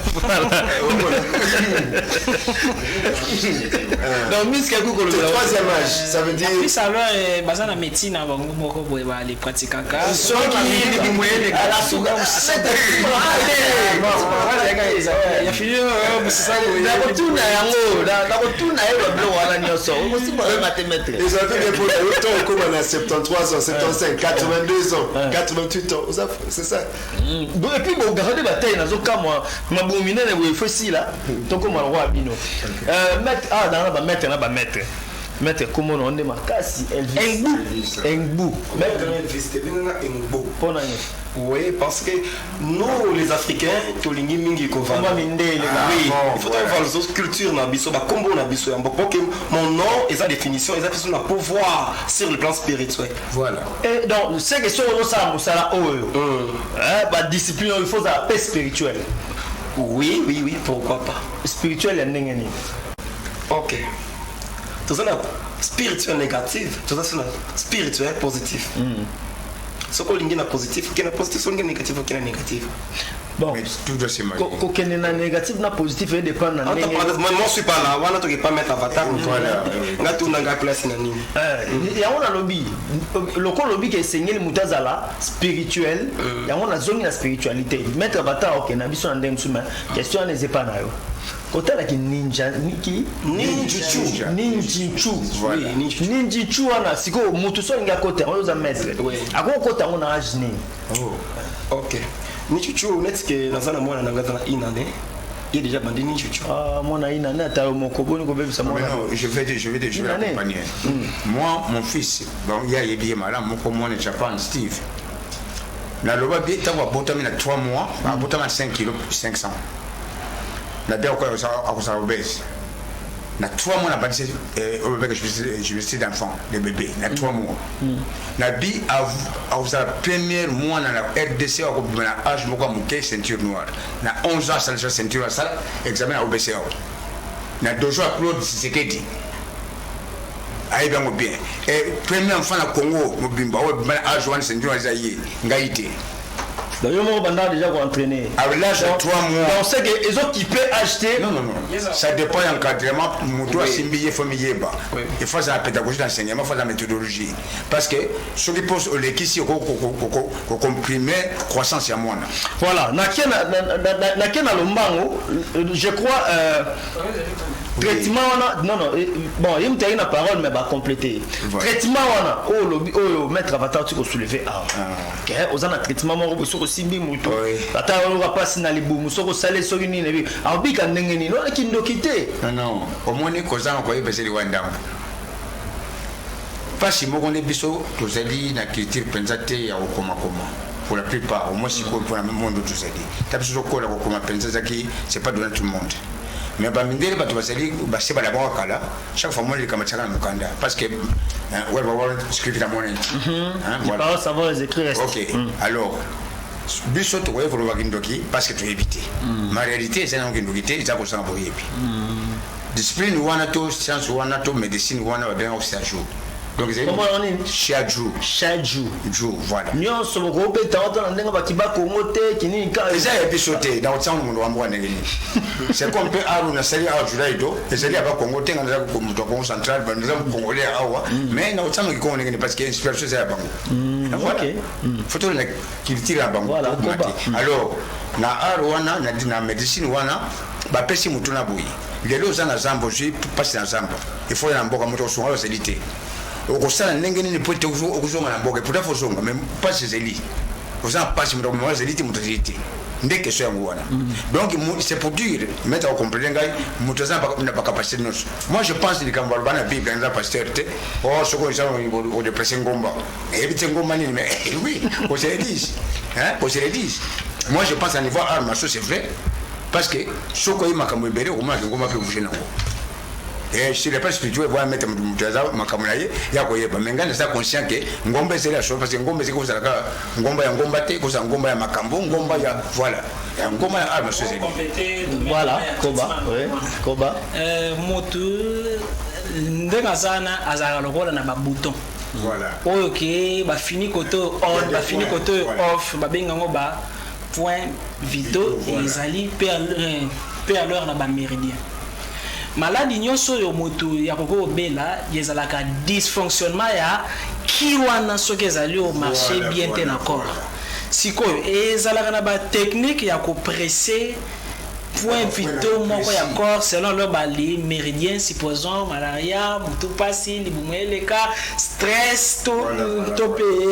c'est le troisième âge, ça veut dire. Puis ça va, basé la médecine, avant que les pratiquants. Ceux qui à la souga, il y a fini, c'est ça. La retourne à Yango, la retourne à Yango, la Nyoso. Aussi, pour le mathématique. Ils ont fait des problèmes. Autant comme on a 73 ans, 75, 82 ans, 88 ans. C'est ça. Et puis, bon, regardez la bataille, dans ce cas, moi. mabumine ne boye fosi là toko malwa bino maître dans ba maître comment on est makasi Engbu maître oui, parce que nous, les Africains, tolingi mingi ko vanda. Oui, il faut voir les autres cultures na biso, ba combo na biso. Mon nom et sa définition, ils ont un pouvoir sur le plan spirituel. Voilà. Et donc, c'est que sur ça la discipline, il faut la paix spirituelle. Oui, pourquoi pas. Spirituel et n'engeni. Ok. Tout ça spirituel négatif, tout ça spirituel positif. Ce qu'on dit positif, qui est positif, ce qui est négatif, qui est négatif. Bon, mais tout doit se marier. Quand on est négatif, na positif, il dépend de moi, je suis pas là. On ne peut pas mettre avatar. Voilà. On a tout dans la place. Il y a un lobby. Le lobby qui est saigné le moutazala spirituel. Il y a une zone de spiritualité. Mettre avatar, ok, na biso ndem suma. Question n'est pas là. Côté là qui ninja, ninjutsu, ninjutsu ana siko mutu so nga côté on a mettre. Ako côté on a ajni. Oh. OK. Ninjutsu net que nazana mwana nangata na inane. Il est déjà bandé ninjutsu. Ah mwana inane ata mokoboni ko bebisa mwana. Non, je vais l'accompagner. Moi mon fils, bon il y a bien malade mon comme mon Japan Steve. Na loba bi tawa botami na 3 mois, ba botami 5 kg 500. Na dès quoi ça obèse. Na 3 mois na bâti au bébé que je suis d'enfant, de bébé, na 3 mois. Na bi à la première mois na RDC au na âge moko muke ceinture noire. Na 11 ans ça ceinture ça examen au BCA. Na dojo à Claude Sekedi. Aïe bien bien. Et premier enfant na Congo, mobimba au âge one ceinture zaïe, ngaïté. D'ailleurs, on va déjà entraîner. À l'âge de 3 mois. On sait que les autres qui peuvent acheter. Non. Ça dépend de l'encadrement. Il faut la pédagogie d'enseignement, il faut la méthodologie. Parce que ceux qui posent au lait ici, au comprimé, croissance à moi. Voilà. Je crois. Traitement, non, bon, il me tient la parole, mais va compléter. Traitement, on a, mettre avatar, tu peux soulever. Ok, on a traitement, on va simbi muto. Ata on va passer dans les bouts, on va saler sur une ligne. Alors, big and n'engeni, non, qui nous quitte. Non, au moins, les causes ont quoi, parce que les Wanda. Pas si moi, on est biso, tous ali, na culture pensée, à Okoma. Pour la plupart, au moins, si pour le même monde, tous ali. T'as besoin de quoi, la Okoma pensée, c'est pas donné tout le monde. Mais bah mindele bah tu vas salir bah c'est pas la bonne kala chaque fois moi les camarades na mukanda parce que ouais bah voilà script la monnaie voilà pas savoir les écrire OK alors biso to ouais vouloir kindoki parce que tu éviter ma réalité c'est non kindoki c'est ça pour ça pour yepi discipline wana to science wana to médecine wana va bien au jour. Donc comment on est chaque jour voilà nyo so ko beta on ndenga ba kibako ngote kini ka eza episode na otsa mundu wa mbwa ngeni c'est comme pe aru na sali a juraido ezali aba kongo tenga na ko mutu ko central ba nza kongolais awa mais na otsa ngi ko ngeni parce que inspiration c'est bango voilà photo na culture ya bango voilà alors na aru wana na médecine wana ba pesi mutu na boyi lelo za na zambo ji passe na zambo il faut na mboka mutu so ngalo selite au sein de l'engagement de pote au jour à pour ta façon même pas ces élites aux en passe mais moi élites motorité dès que c'est moi donc c'est pour dire mettre au complet gars motoza n'a pas capacité moi je pense que quand on va la bible dans la pasteur oh ce qu'on ça au de presser ngomba et vite ngomba ni mais oui on se dit on se dit moi je pense à niveau arme c'est vrai parce que ce qu'on y m'a comme libéré au moins ngomba peut bouger non. Et je ne sais pas spirituel, voilà mettre makamulaye ya koyeba menga nesa conscient que ngombe c'est la chose parce que ngombe c'est comme ça ngomba ya ngomba te ko ngomba ya makambo ngomba ya voilà ya ngomba ya arme société voilà koba motu ndenga sana azala lokola na ba bouton voilà oyo ke ba fini côté on ba fini côté off ba benga ngo ba point vitaux ezali pe à l'heure na ba méridien. Maladi nyonso yo moto ya koko bela yezalaka dysfonctionnement ya kiwana soki ezali au marché bien te na corps sikoyo ezalaka na ba technique ya ko presser point plutôt moko ya corps selon leur bali méridien supposons malaria mutu pasi libumweleka stress to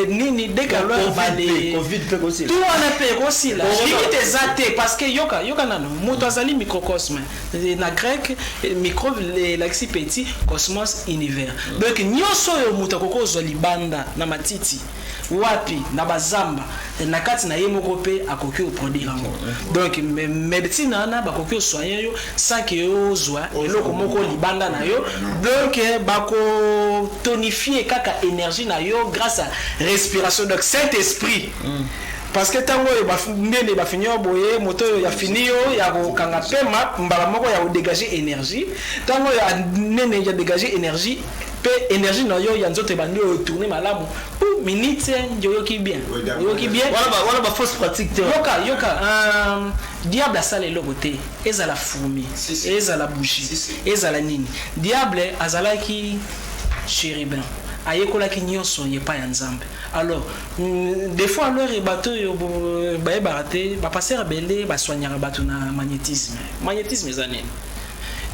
nini dès que leur bali covid peut aussi tout on a fait aussi là limite exacté parce que yoka nano mutu azali microcosme na grec micro l'axi petit cosmos univers donc nyonso yo mutu kokozwa libanda na matiti wapi na bazamba na kati na ye moko pe akoki produire yango donc médecine ana bakoki soigner yo sans que yo zwa eloko moko libanda na yo donc bako tonifier kaka énergie na yo grâce à respiration donc Saint-Esprit parce que tango ndene ba finir boye moto ya fini yo ya kokanga pema mbala moko ya dégager énergie tango ya nene ya dégager énergie pe énergie na yo ya nzoto bandi o tourner malamu minute yoki bien voilà ba fausse pratique yoka diable asala eloko te ezala fourmi ezala bougie ezala nini diable azalaki chérubin ayekolaki nyonso ye pa ya nzambe alors des fois alors bato yo ba barate ba passer belé ba soignera bato na magnétisme ezanene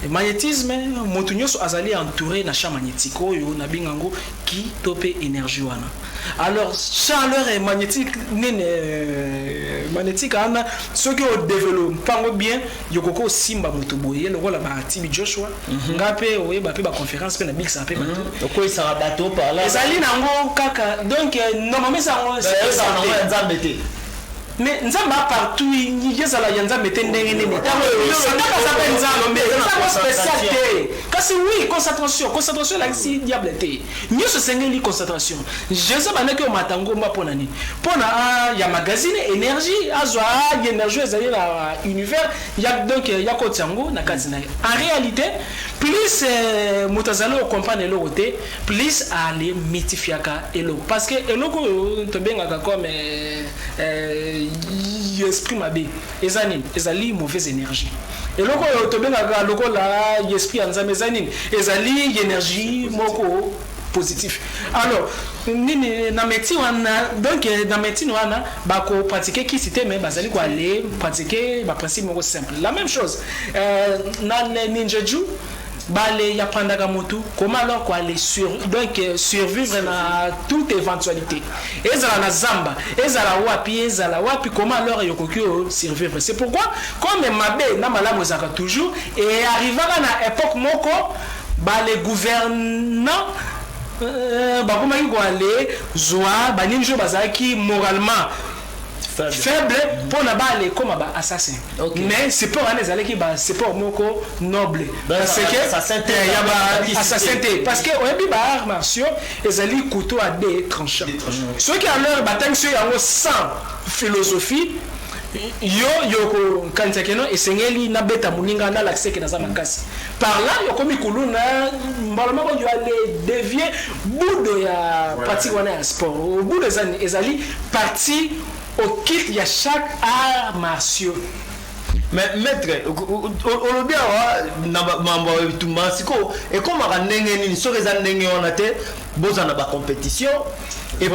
magnétisme moto nyonso azali entouré na champ magnétique oyo na bingango ki topé énergie wana alors chaleur et magnétique magnétique ana ce qui au développe pango bien yokoko simba moto boye lokola ba tibi Joshua ngape oye ba pe ba conférence pe na big ça pe bato oko isa bato par là ezali nango kaka donc normalement ça on nzambete mais nzamba partout yezala yanza mete ndenge nini tango ça s'appelle nzamba mais ça spécial kasi oui concentration la si diable te mieux se sengeli concentration Jésus banaki o matango mba pona ni pona ya magazine énergie azwa énergie ezali na univers ya donc ya kotiango na kati na en réalité plus mutazalo comprendre le côté plus aller mythifiaka elo parce que eloko to bengaka comme esprit mabe ezali mauvaise énergie eloko to bengaka lokola esprit anzame ezali ezali énergie moko positif alors nini na médecine wana donc na médecine wana bako pratiquer qui cité mais bazali ko aller pratiquer ba principe moko simple la même chose na ninjutsu bale ya pandaka motu comment alors quoi aller survivre na toute éventualité ezala na zamba ezala wapi comment alors yokoki survivre c'est pourquoi comme mabe na malamu zaka toujours et arrivera na époque moko bale gouvernant bakomaki ko aller zoa baninjo bazaki moralement faible pour na bale comme ba assassin mais c'est pour aller zaleki ba c'est pour moko noble parce que ça s'intéresse ya ba assassin parce que oyebi ba arts martiaux ezali couteau à deux tranchants ceux qui a leur bataille sur yango sans philosophie yo kanisa keno esengeli na beta muninga na lakseke na za makasi par là yo komi kuluna mbalama ko yo aller dévier budo ya partie wana ya sport budo ezali partie au kit ya chaque art martiaux mais maître on bien na mambo tumasiko et comme ka ndenge nini so reza ndenge wana te boza na ba compétition et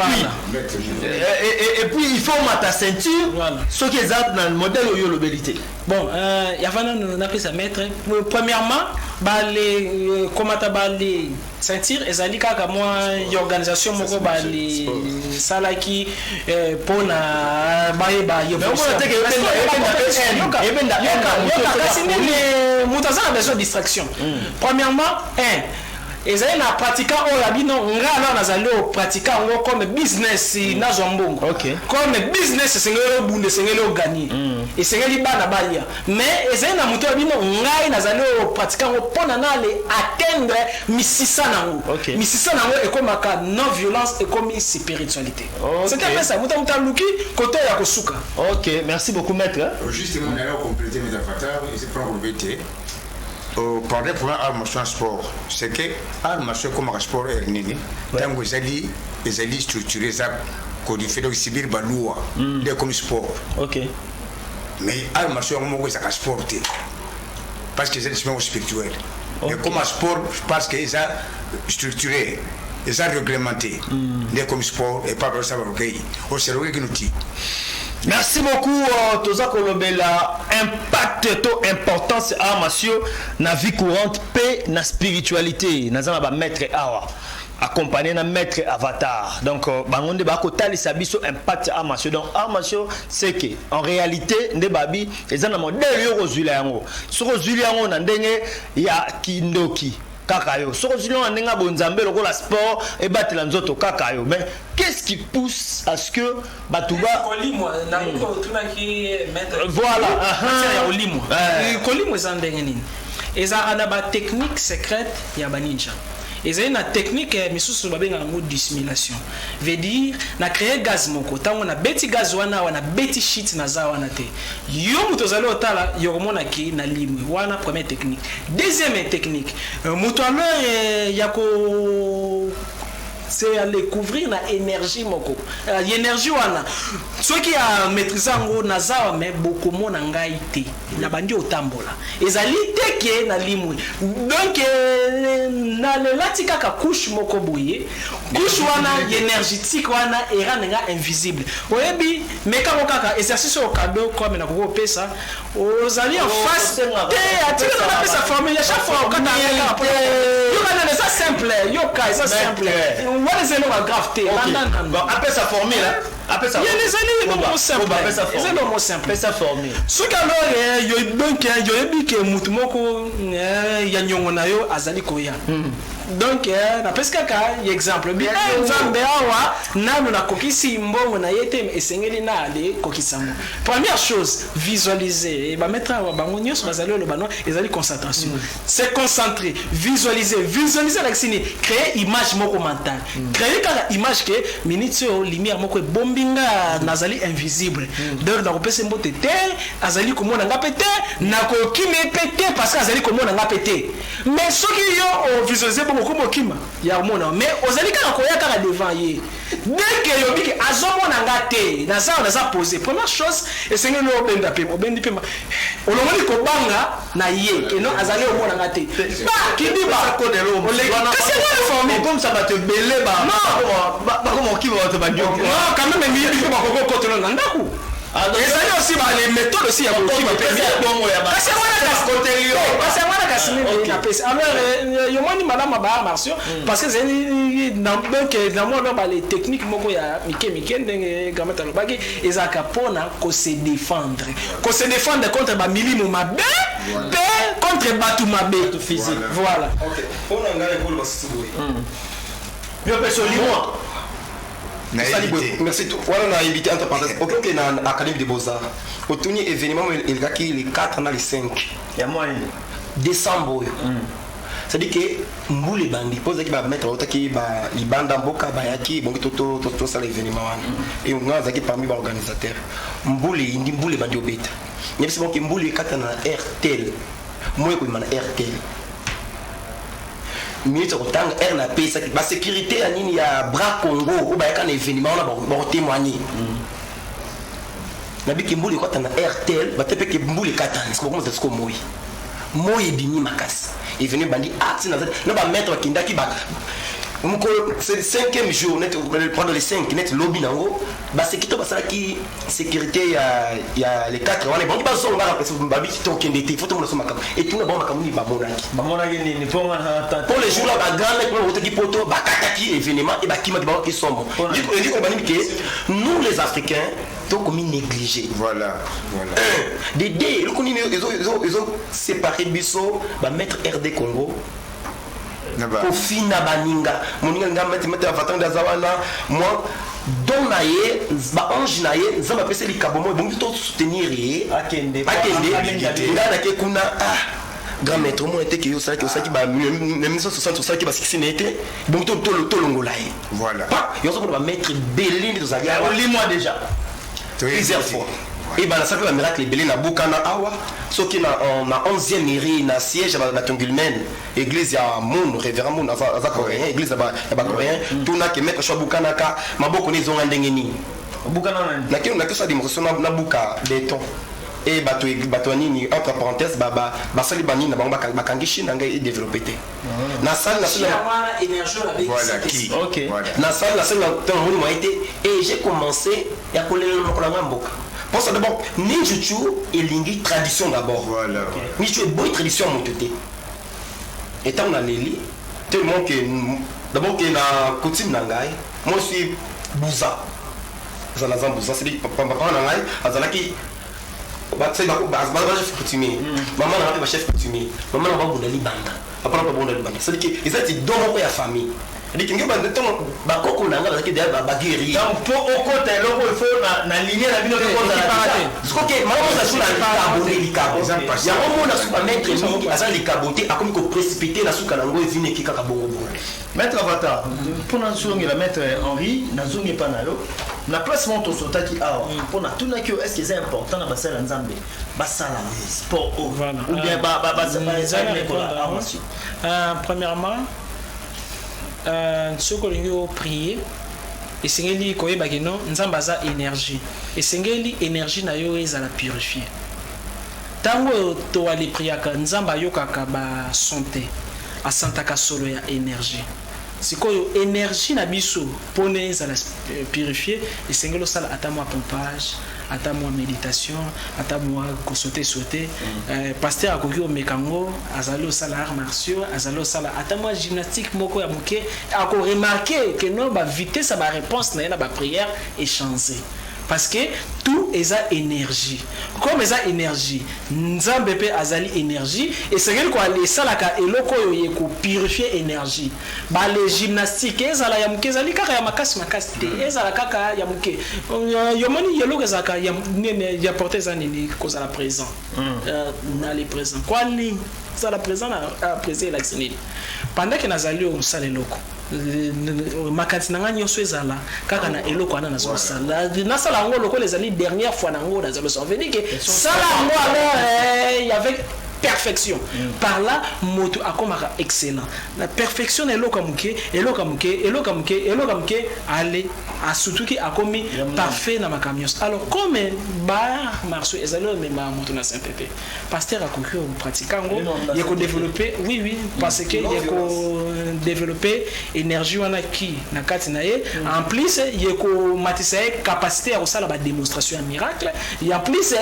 puis il faut ta ceinture ce qui est dans le modèle yo lobelité bon ya vana na pesa maître premièrement bale komata bale ceinture ezali kaka moi organisation moko bale salaki pona baeba yo mutazana besoin de distraction premièrement ezali na pratiquant oyo abino nga alors nazali o pratiquant ngo comme business na zombongo comme business sengelo bunde sengelo gagner et sengeli bana balia mais ezali na muto abino ngai nazali o pratiquant ngo pona na le atteindre misisa nango misisa nango et comme ka non violence et comme spiritualité c'est que ça muta luki côté ya kosuka. OK, merci beaucoup maître. Justement on allait compléter mes avatars et c'est pour compléter parler pour un marché sport c'est que un marché comme un sport est nini tant que ezali structuré ça codifié donc sibir ba loi de comme sport mais un marché comme moi ça sport parce que c'est un spirituel mais comme un sport parce que ça structuré et ça réglementé de comme sport et pas ça va au cerveau qui nous tue Merci beaucoup Toza Kolobela. Impact to importance armatio na vie courante paix na spiritualité nazana ba maître awa accompagné na maître avatar. Donc bangonde ba ko talisa biso impact armatio. Donc armatio c'est que en réalité nde babi ezana modèle yo kozula yango. So kozula yango na ndenge ya kindoki kakayo soko zilon ndenga bonzambe lokola sport et batela nzoto kakayo. Mais qu'est-ce qui pousse à ce que batuba voilà ya olimo kolimo za ndenge nini eza ana ba technique secrète ya baninja ezali na technique misusu babenga yango dissimulation veut dire na créer gaz moko tango na beti gaz wana beti shit na za wana te yo muto zali otala yo komona ki na limwe wana première technique. Deuxième technique muto alors yako c'est à découvrir la énergie moko énergie wana ceux qui a maîtrisé ngo nazawa mais beaucoup mona ngai te na bandi otambola ezali teke na limwe donc na le latika ka couche moko boye couche wana énergétique wana era nga invisible oyebi meka kaka exercice au cadeau comme na koko pesa ozali en face te atika na pesa formule chaque fois quand on yo kana ça simple yo ka ça simple. What is the gravité? Bon, après sa formule, après sa. Il y a les années non simple. C'est non simple. Après sa formule. Ce qu'alors yo donc yo ebi ke mutu moko ya nyongo na yo azali koya. Donc na peska ka exemple bien nzambe awa nanu na kokisi mbongo na yete esengeli na ale kokisango. Première chose, visualiser. Ba mettre bango nyos bazali lo bano ezali concentration. C'est concentrer, visualiser la sini créer image moko mentale. Créer kala image que minute lumière moko bombinga nazali invisible. Donc na kopesa mbote te azali komona nga pété na kokime pété parce que azali komona nga pété. Mais ce qui yo visualiser beaucoup kima ya mona mais ozali kaka koya kaka devant ye dès que yo biki azomona ngate na za poser première chose esenge no benda pe obendi pe olongoli ko banga na ye que non azali omona ngate ba kidi ba ko de lo kasi na formé comme ça va te belé ba ba comme kima va te ba non quand même mi bi ko ko ko to na ndaku ezali aussi ba les méthodes aussi ya kokima pe kasi wana kasi na pesa alors yo moni madame ba marcio parce que c'est donc dans moi ba les techniques moko ya mike ndenge gamata lobaki ezaka pona ko se défendre contre ba milimo mabe pe contre batu mabe physique voilà OK pona ngale ko ba subuhi yo personne merci. Voilà, on a invité entre parenthèses. Ok, on a l'Académie des Beaux-Arts. Au tournoi événement, il y a qui les 4 ans, les 5. Il y a moins. Décembre. C'est-à-dire que nous les bandits, pose qui va mettre autant qui va les bandes en boca, bayaki, bon tout ça l'événement. Et on a qui parmi les organisateurs. Mboule, indi mboule bandits au bête. Mais c'est bon que mboule 4 ans RTL. Moi, je suis RTL. Minute autant air na pesa ba sécurité ya nini ya bras Congo ou ba kana événement on a témoigner na biki mbuli ko tana RTL ba tepe ke mbuli katani ko komza sko moyi bini makasi et venu bandi acte na ba mettre kindaki ba c'est le 5e jour net prendre les 5 net lobby nango ba sécurité ba sala ki sécurité ya les 4 on est bon ba so ngara parce que ba biki to kende te photo mo so makam et tout na bon makam ni ba monaki ni pour les jours là ba grand pour votre qui poto ba kataki événement et ba kima ba qui sombre dit qu'on ba ni que nous les africains donc comme négligés voilà des le koni ils ont séparé biso ba mettre RD Congo kofina baninga moninga nga mettre avatar da zawana moi don naye ba ange naye zamba pese likabomo bon to soutenir akende ngana ke kuna grand maître moi était que yo ça qui ba 1960 qui ba 6 n'était bon to longolaye voilà yo so ba mettre belini to zaga lis-moi déjà plusieurs fois. Et ben ça fait un miracle belé na bukana awa ce qui na 11e mairie na siège à Batongulmen église ya Moun révérend Moun za coréen église ya ba coréen tout na ke mettre cho bukana ka maboko ni zonga ndenge ni bukana na ke ça démonstration na buka béton et bato nini entre parenthèses ba sali bani na bango bakangishi na ngai développer té na salle énergie avec voilà qui OK na salle temps mo été et j'ai commencé ya kolela mo la mboka Pense d'abord, ninjutsu et lingi tradition d'abord. Voilà. Ninjutsu est bonne tradition à mon côté. Étant dans les lits, tellement que d'abord que la coutume nangai, moi je suis Bouza. Zanazan Bouza, c'est dit papa nangai, azalaki c'est chef coutumier. Maman n'a chef coutumier. Maman n'a pas bon d'aller banda. Papa n'a pas bon d'aller banda. C'est dit que ils étaient dans mon famille. Il dit que banda temps ba koko nanga bazaki derrière ba guerrier. Donc pour au côté loko il faut na ligne la bino ko za la. Ce que maman ça sur la cabo délicat. Il y a un monde à souka mettre mingi asa likaboté a comme ko précipiter la souka nango evine ki kaka bongo bongo. Maître Avatar, pour na zongi la maître Henri, na zongi pa na yo. Na placement to sotaki a pour na tuna que est-ce que c'est important na basala nzambe. Basala sport ou bien premièrement ce que nous prier et sengeli koyeba que non nzamba za énergie et sengeli énergie na yo ezala purifier tango to ali priaka nzamba yokaka ba santé asantaka solo ya énergie sikoyo énergie na biso pone ezala purifier et sengelo sala ata moi pompage ata moi méditation ata moi sauter pasteur akoki omekango azali osala arts martiaux azali osala ata moi gymnastique moko ya moke ako remarquer que non ba vitesse ba réponse na ba prière est changée parce que tout est énergie comme eza énergie nzambe pe azali énergie et c'est quelque quoi les salaka eloko yo ko purifier énergie ba les gymnastiques ezala ya muke ezali kaka ya makasi te ezala kaka ya muke yo moni yelo ezaka ya nene ya porter za nini cause la présent na les présent quoi ni ça la présent à présent la sinili pendant que nazali au sale loko makati nanga nyonso ezala kaka na eloko ana nazosala nasala ngo loko les années dernière fois nango nazalo ça veut dire que sala ngo alors il y avait perfection par là moto akomaka excellent la perfection eloko muke allez a surtout qui akomi parfait na makamios alors comme ba marso ezalo même moto na Saint-Pépé pasteur akoki pratiquango yeko développer oui parce que yeko développer énergie wana ki na kati na ye en plus yeko matisa capacité à osala ba démonstration ya miracle et en plus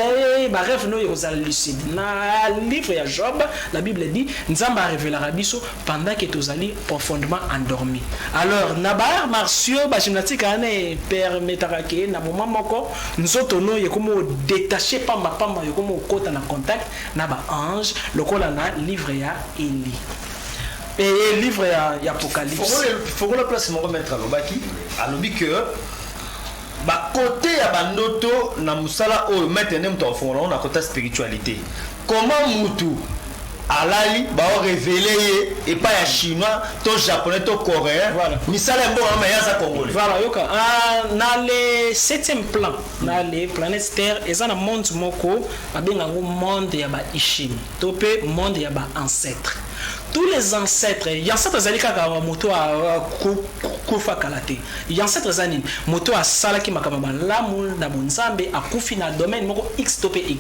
ba rêve no yeko za lucide na livre ya Job la Bible dit nzamba révélera biso pendant que tozali profondément endormi alors na ba martiaux ba gymnastique ane permettra que na moment moko nzoto no yekomo détacher pamba yekomo kota na contact na ba ange lokola na livre ya Eli et livre ya Apocalypse faut que la place mon remettre alobaki alobi que ba côté ya bandoto na musala o maintenant muto fongola na côté spiritualité comment mutu alali ba révéler et pas ya chinois to japonais to coréen voilà misala mbo ma yaza congolais voilà yoka na le 7e plan na les planètes terre ezana monde moko abenga ngo monde ya ba ishimi to pe monde ya ba ancêtre tous les ancêtres ancêtres zali kaka moto a kufa kalate ancêtres zani moto a salaki makamba lamu na bonzambe a kufi na domaine moko x to p y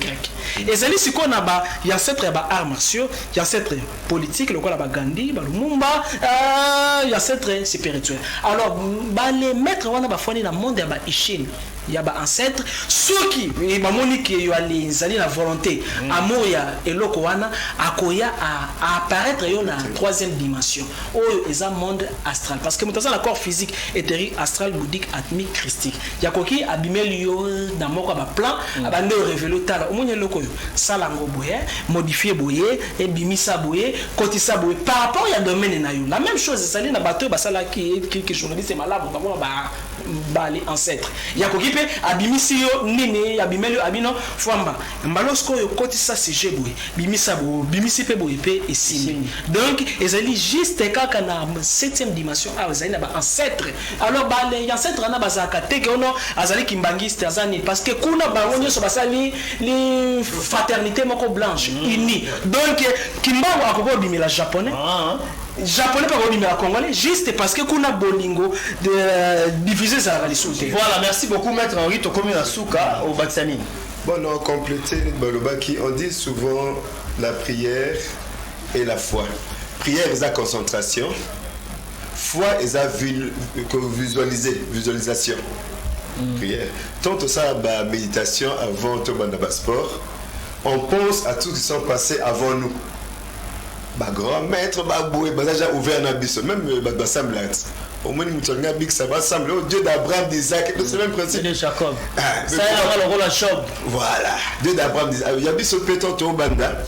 et zali siko na ba ancêtres ba arts martiaux ancêtres politiques lokola ba Gandhi ba Lumumba ancêtres spirituels alors ba les maîtres wana ba foni na monde ya ba Ishine il y a ba ancêtre ceux qui mamoni qui yo ali zali la volonté amour ya eloko wana akoya à apparaître yo na 3e dimension oyo eza monde astral parce que mutaza la corps physique éthérique astral bouddhique atmique christique yakoki abimeli yo na moko ba plan abande révéler tala omonye eloko yo salango boye modifier boye et bimisa boye kotisa boye par rapport ya domaine na yo la même chose zali na bateau basala qui journaliste malade ba les ancêtres yakoki pe abimisi yo nini abimeli abino famba mbalosko yo kotisa sujet boye bimisa bo bimisi pe boye pe esimi donc ezali juste kaka na 7e dimension ezali na ba ancêtre alors ba les ancêtres na bazaka teke ono azali kimbangiste azani parce que kuna ba wonyo so basali li fraternité moko blanche unie donc kimbango akoko bimela japonais japonais pas comme la congolais juste parce que kuna bolingo de diviser ça les sous. Voilà, merci beaucoup maître Henri to comme la souka au Batsani. Bon, non, compléter Balobaki, on dit souvent la prière et la foi. Prière est la concentration, foi est la visualisation. prière. Tant que ça, méditation avant tout le sport, on pense à tout ce qui sont passés avant nous. Grand maître, déjà ouvert un abysse, même semble au moins ça va sembler au Dieu d'Abraham, d'Isaac, c'est le même principe. de Jacob. Ça a le rôle à Job. Voilà, Dieu d'Abraham, d'Isaac. Il y a bis au péton au banda.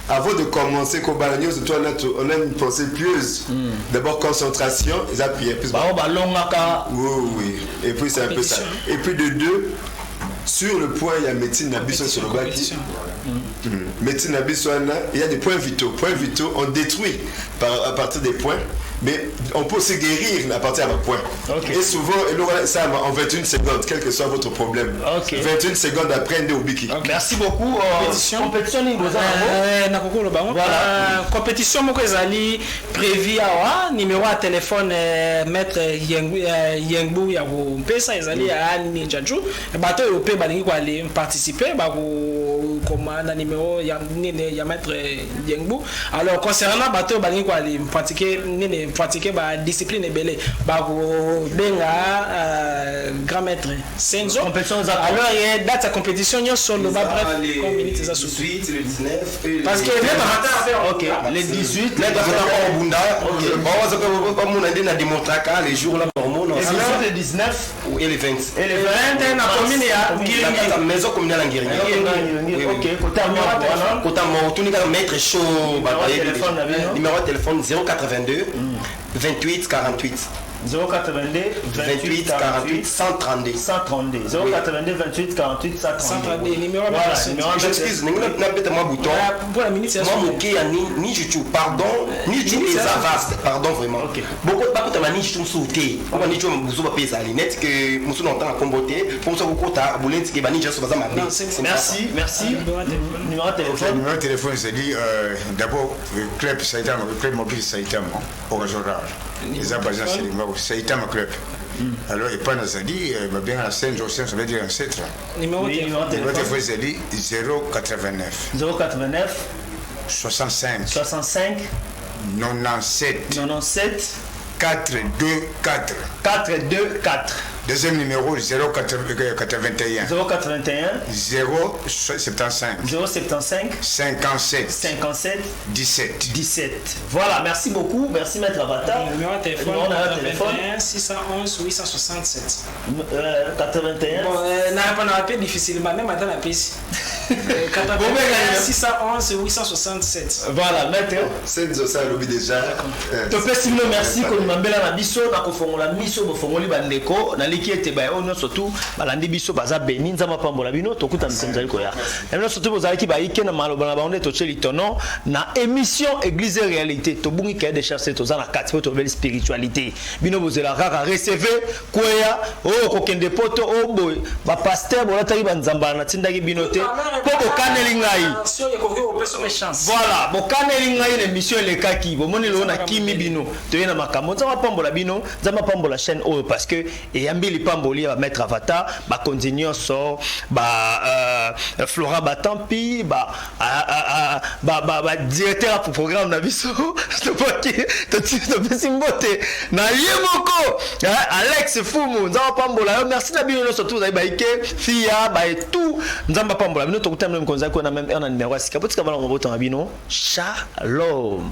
Avant de commencer, on a une pensée pieuse. D'abord concentration, et puis plus. Oui. Et puis c'est un peu ça. Et puis de deux, sur le point, il y a médecine Nabiso sur le bas qui. Médecine Nabiso, il y a des points vitaux. Points vitaux, on détruit à partir des points. Mais on peut se guérir à partir d'un point. Okay. Et souvent, ça en 21 secondes, quel que soit votre problème. Okay. 21 secondes après, on Biki. Okay. Merci beaucoup. Compétition, voilà. Compétition, prévue à numéro de téléphone, maître Yengbu, Pesa, à Ninjaju. Bateau européen, aller participer, comme un numéro, il y a maître Yengbu. Alors, concernant bateau, aller pratiquer la discipline belé grand maître Senzo alors il y a date à compétition sur le bas bref combien minutes ça 18 le 19 parce que même matin OK les 18 les on bunda bon comme on a dit na démontrer les jours là hormones les 19 et les 20 et les 20 na commune ya maison communale en Guérini OK côté moi tout ni maître chaud numéro de téléphone 082 28 48 082 28 48 132 082 28 48 132 numéro j'excuse n'a pas moi bouton pour la minute c'est moi moqué ni je pardon ni je les avast pardon vraiment beaucoup pas que tu ni je sauté on ni tu muso pas payer net que muso longtemps à comboter pour ça beaucoup ta boulette que bani je ça merci numéro de téléphone c'est dit d'abord club Saïtam club mobile Saïtam au régional les abazans c'est Saïtam club. Alors et pas Nazadi bien à Saint-Joseph ça veut dire ancêtre. Numéro de téléphone c'est dit 089 65 97 424 deuxième numéro 081 075 57 17 voilà merci beaucoup merci maître Avatar numéro de téléphone 611 867 81 bon n'a pas appelé difficilement même attends la piste 611 867 voilà maître c'est ça lobby déjà topé sino merci ko mambela na biso na ko fongola miso bo fongoli bandeko na liki ete ba ono surtout balandi biso baza beni nzama pambola bino tokuta msenza liko ya na surtout bozali ki ba ike na maloba na baonde to cheli tono na émission église et réalité to bungi ka de chercher to za na kati to belle spiritualité bino bozela kaka recevoir koya o ko kende poto o boy ba pasteur bolata ki banzamba na tindaki bino te po ko kaneli ngai voilà bo kaneli ngai l'émission le kaki bo moni lo na kimi bino to yena makambo nzama pambola bino nzama pambola chaîne oyo parce que et yambili pamboli va mettre Avatar ba continuer so ba Flora Batampi ba directeur pour programme na biso to paki to besimbote na yemoko Alex Fumu nzama pambola merci na bino surtout za ba ike fia ba tout nzama pambola bino to kutamle mkonza ko na même un numéro sika potika bala ngoboto na bino shalom.